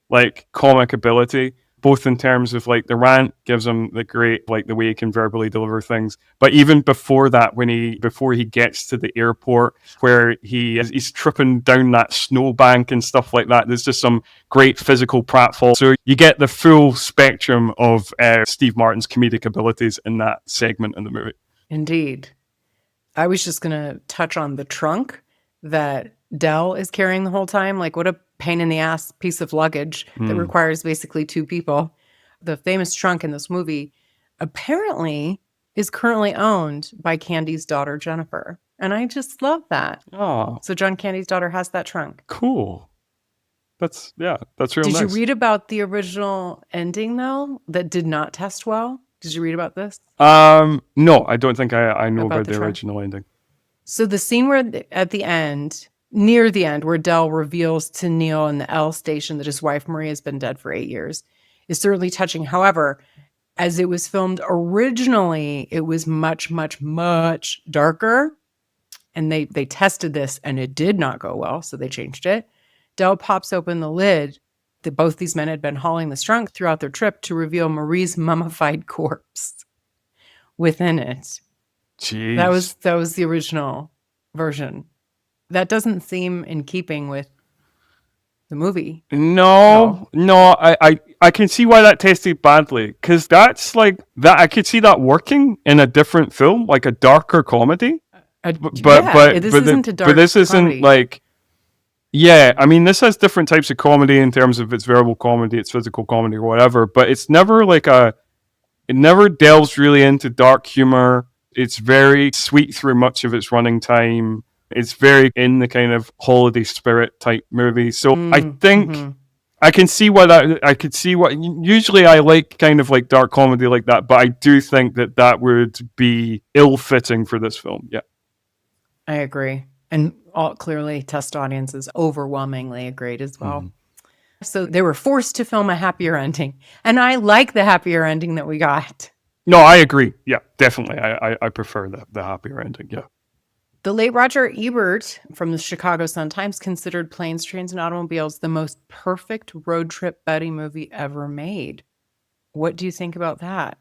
like comic ability, both in terms of like the rant gives him the great, like the way he can verbally deliver things. But even before that, before he gets to the airport where he's tripping down that snowbank and stuff like that, there's just some great physical pratfall. So you get the full spectrum of Steve Martin's comedic abilities in that segment in the movie. Indeed. I was just going to touch on the trunk that Dell is carrying the whole time. Like, what a pain in the ass piece of luggage that requires basically 2 people. The famous trunk in this movie apparently is currently owned by Candy's daughter, Jennifer. And I just love that. Oh. So John Candy's daughter has that trunk. Cool. That's real nice. Did you read about the original ending, though, that did not test well? Did you read about this? No, I don't think I know about the original ending. So the scene where at the end, near the end, where Dell reveals to Neil in the L station that his wife Marie has been dead for 8 years, is certainly touching. However, as it was filmed originally, it was much, much, much darker. And they tested this and it did not go well, so they changed it. Dell pops open the lid that both these men had been hauling this trunk throughout their trip to reveal Marie's mummified corpse within it. Jeez. That was the original version. That doesn't seem in keeping with the movie. No. I can see why that tested badly, because that's like that. I could see that working in a different film, like a darker comedy. But this isn't like. Yeah, I mean, this has different types of comedy in terms of its verbal comedy, its physical comedy, or whatever. But it's never like it never delves really into dark humor. It's very sweet through much of its running time. It's very in the kind of holiday spirit type movie. So I think I can see why that. I could see what. Usually, I like kind of like dark comedy like that, but I do think that would be ill-fitting for this film. Yeah, I agree. And clearly, test audiences overwhelmingly agreed as well. So they were forced to film a happier ending. And I like the happier ending that we got. No, I agree. Yeah, definitely. I prefer the happier ending. Yeah. The late Roger Ebert from the Chicago Sun-Times considered Planes, Trains, and Automobiles the most perfect road trip buddy movie ever made. What do you think about that?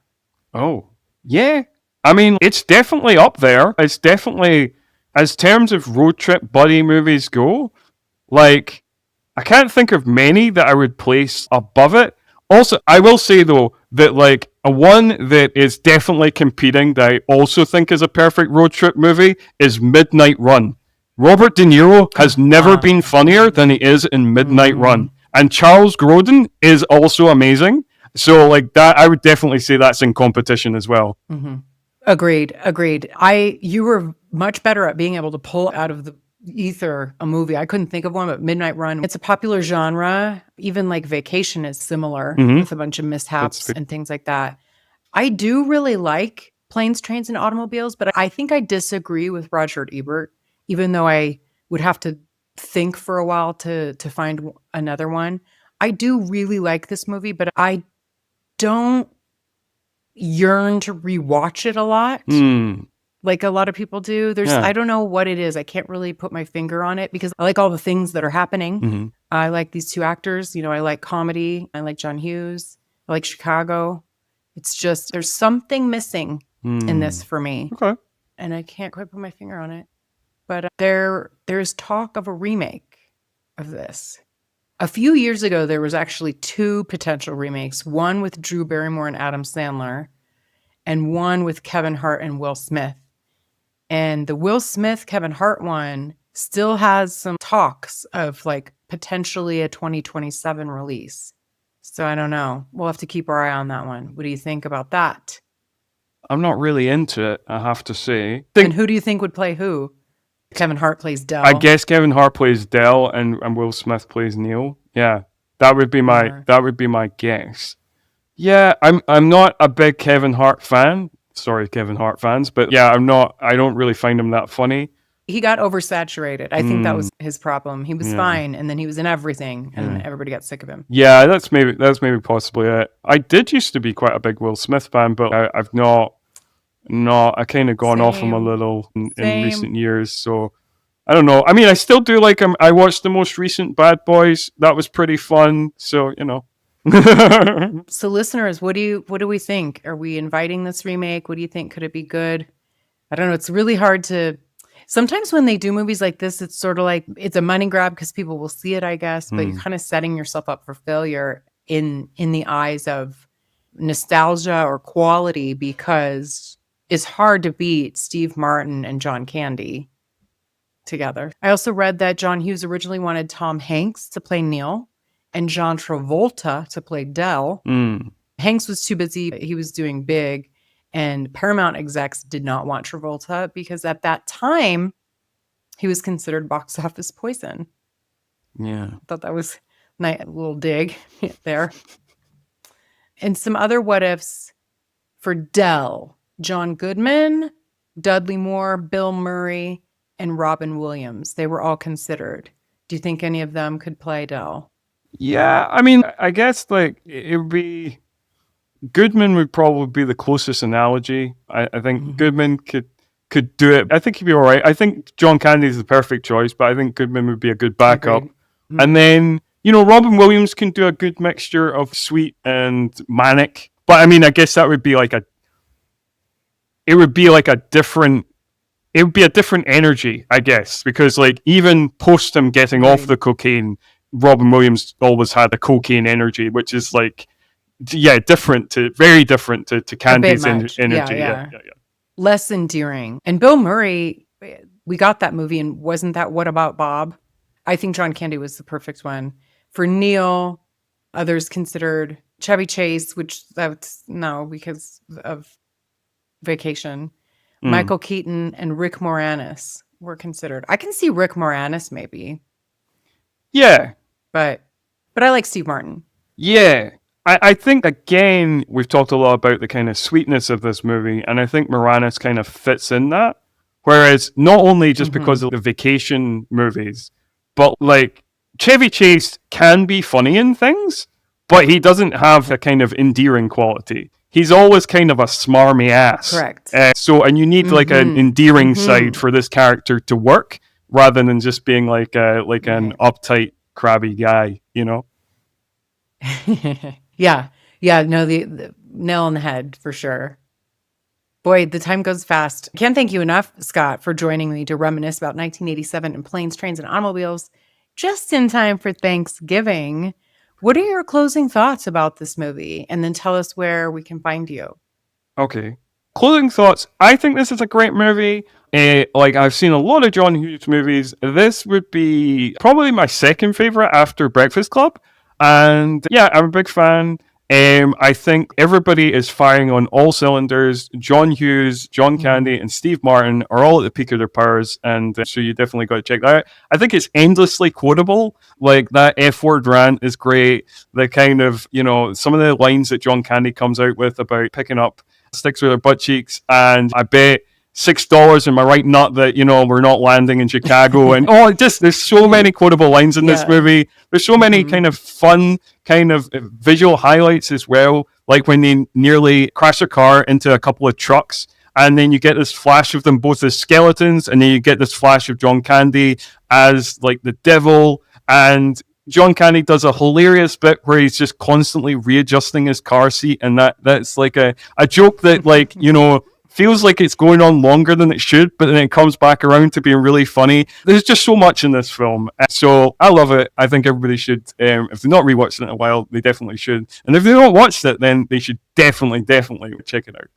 Oh, yeah. I mean, it's definitely up there. It's definitely... As terms of road trip buddy movies go, like, I can't think of many that I would place above it. Also, I will say, though, that, like, a one that is definitely competing that I also think is a perfect road trip movie is Midnight Run. Robert De Niro has never been funnier than he is in Midnight Run. And Charles Grodin is also amazing. So, like, that, I would definitely say that's in competition as well. Mm-hmm. Agreed. You were much better at being able to pull out of the ether a movie. I couldn't think of one, but Midnight Run, it's a popular genre. Even like Vacation is similar with a bunch of mishaps and things like that. I do really like Planes, Trains, and Automobiles, but I think I disagree with Roger Ebert, even though I would have to think for a while to find another one. I do really like this movie, but I don't yearn to rewatch it a lot. Like a lot of people do. I don't know what it is. I can't really put my finger on it because I like all the things that are happening. I like these two actors. I like comedy. I like John Hughes. I like Chicago. It's just, there's something missing in this for me. Okay. And I can't quite put my finger on it. But there's talk of a remake of this. A few years ago, there was actually 2 potential remakes. One with Drew Barrymore and Adam Sandler, and one with Kevin Hart and Will Smith. And the Will Smith, Kevin Hart one still has some talks of like potentially a 2027 release. So I don't know. We'll have to keep our eye on that one. What do you think about that? I'm not really into it, I have to say. And who do you think would play who? Kevin Hart plays Del. I guess Kevin Hart plays Del and Will Smith plays Neil. Yeah. That would be my guess. Yeah, I'm not a big Kevin Hart fan. Sorry, Kevin Hart fans, but yeah, I don't really find him that funny. He got oversaturated. I think that was his problem. He was fine, and then he was in everything, and everybody got sick of him. Yeah, that's maybe possibly it. I did used to be quite a big Will Smith fan, but I've not. I kind of gone off him a little in recent years, so I don't know. I mean, I still do like him. I watched the most recent Bad Boys. That was pretty fun. So So listeners, what do we think? Are we inviting this remake? What do you think? Could it be good? I don't know. It's really hard to. Sometimes when they do movies like this, it's sort of like it's a money grab because people will see it, I guess. But you're kind of setting yourself up for failure in the eyes of nostalgia or quality because it's hard to beat Steve Martin and John Candy together. I also read that John Hughes originally wanted Tom Hanks to play Neil and John Travolta to play Del. Hanks was too busy. He was doing Big. And Paramount execs did not want Travolta because at that time, he was considered box office poison. Yeah. I thought that was a nice little dig there. And some other what-ifs for Del. John Goodman, Dudley Moore, Bill Murray, and Robin Williams. They were all considered. Do you think any of them could play Del? Yeah, I mean, I guess like it would be... Goodman would probably be the closest analogy. I think Goodman could do it. I think he'd be all right. I think John Candy is the perfect choice, but I think Goodman would be a good backup. And then, Robin Williams can do a good mixture of sweet and manic. But I mean, I guess that would be like a different energy, I guess, because like even post him getting off the cocaine, Robin Williams always had a cocaine energy, which is like, very different to Candy's energy. Yeah. Less endearing. And Bill Murray, we got that movie, and wasn't that What About Bob? I think John Candy was the perfect one. For Neil, others considered Chevy Chase, which that's no, because of Vacation. Michael Keaton and Rick Moranis were considered. I can see Rick Moranis maybe. Yeah. But I like Steve Martin. Yeah. I think, again, we've talked a lot about the kind of sweetness of this movie, and I think Moranis kind of fits in that. Whereas, not only just because of the Vacation movies, but, like, Chevy Chase can be funny in things, but he doesn't have a kind of endearing quality. He's always kind of a smarmy ass. Correct. And you need, like, an endearing side for this character to work, rather than just being, like an uptight, crabby guy, Yeah, no, the nail on the head for sure. Boy, the time goes fast. I can't thank you enough, Scott, for joining me to reminisce about 1987 and Planes, Trains, and Automobiles just in time for Thanksgiving. What are your closing thoughts about this movie? And then tell us where we can find you. Okay. Closing thoughts. I think this is a great movie. I've seen a lot of John Hughes movies. This would be probably my second favorite after Breakfast Club. And yeah, I'm a big fan. I think everybody is firing on all cylinders. John Hughes, John Candy, and Steve Martin are all at the peak of their powers, and so you definitely got to check that out. I think it's endlessly quotable. Like, that F-word rant is great. The kind of, some of the lines that John Candy comes out with about picking up sticks with her butt cheeks, and I bet $6, am I right? Not that, we're not landing in Chicago. And there's so many quotable lines in this movie. There's so many kind of fun, kind of visual highlights as well. Like when they nearly crash their car into a couple of trucks. And then you get this flash of them both as skeletons. And then you get this flash of John Candy as like the devil. And John Candy does a hilarious bit where he's just constantly readjusting his car seat. And that's like a joke that like, feels like it's going on longer than it should, but then it comes back around to being really funny. There's just so much in this film. So I love it. I think everybody should, if they've not rewatched it in a while, they definitely should. And if they've not watched it, then they should definitely check it out.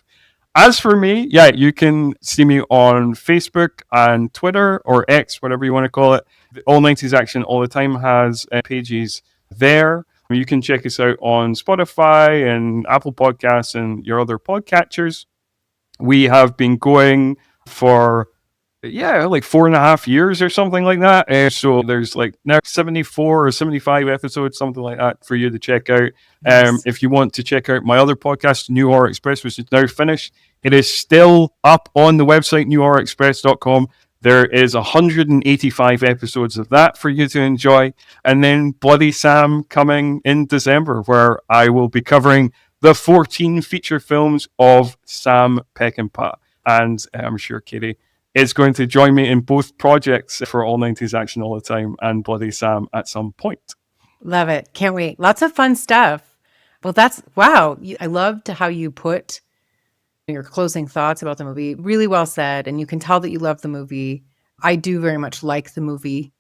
As for me, you can see me on Facebook and Twitter, or X, whatever you want to call it. All 90s Action All the Time has pages there. You can check us out on Spotify and Apple Podcasts and your other podcatchers. We have been going for, like 4.5 years or something like that. So there's like now 74 or 75 episodes, something like that, for you to check out. Nice. If you want to check out my other podcast, New Horror Express, which is now finished, it is still up on the website, newhorrorexpress.com. There is 185 episodes of that for you to enjoy. And then Bloody Sam coming in December, where I will be covering the 14 feature films of Sam Peckinpah. And I'm sure Katie is going to join me in both projects for All 90s Action All the Time and Bloody Sam at some point. Love it. Can't wait. Lots of fun stuff. Well, wow. I loved how you put your closing thoughts about the movie. Really well said. And you can tell that you love the movie. I do very much like the movie.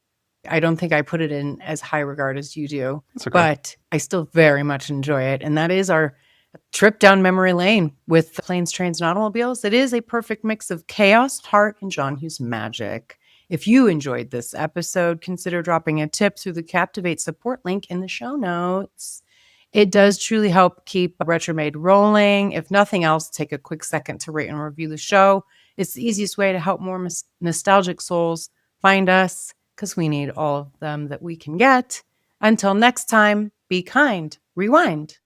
I don't think I put it in as high regard as you do, but I still very much enjoy it. And that is our trip down memory lane with Planes, Trains, and Automobiles. It is a perfect mix of chaos, heart, and John Hughes magic. If you enjoyed this episode, consider dropping a tip through the Captivate support link in the show notes. It does truly help keep Retromade rolling. If nothing else, take a quick second to rate and review the show. It's the easiest way to help more nostalgic souls find us, because we need all of them that we can get. Until next time, be kind, rewind.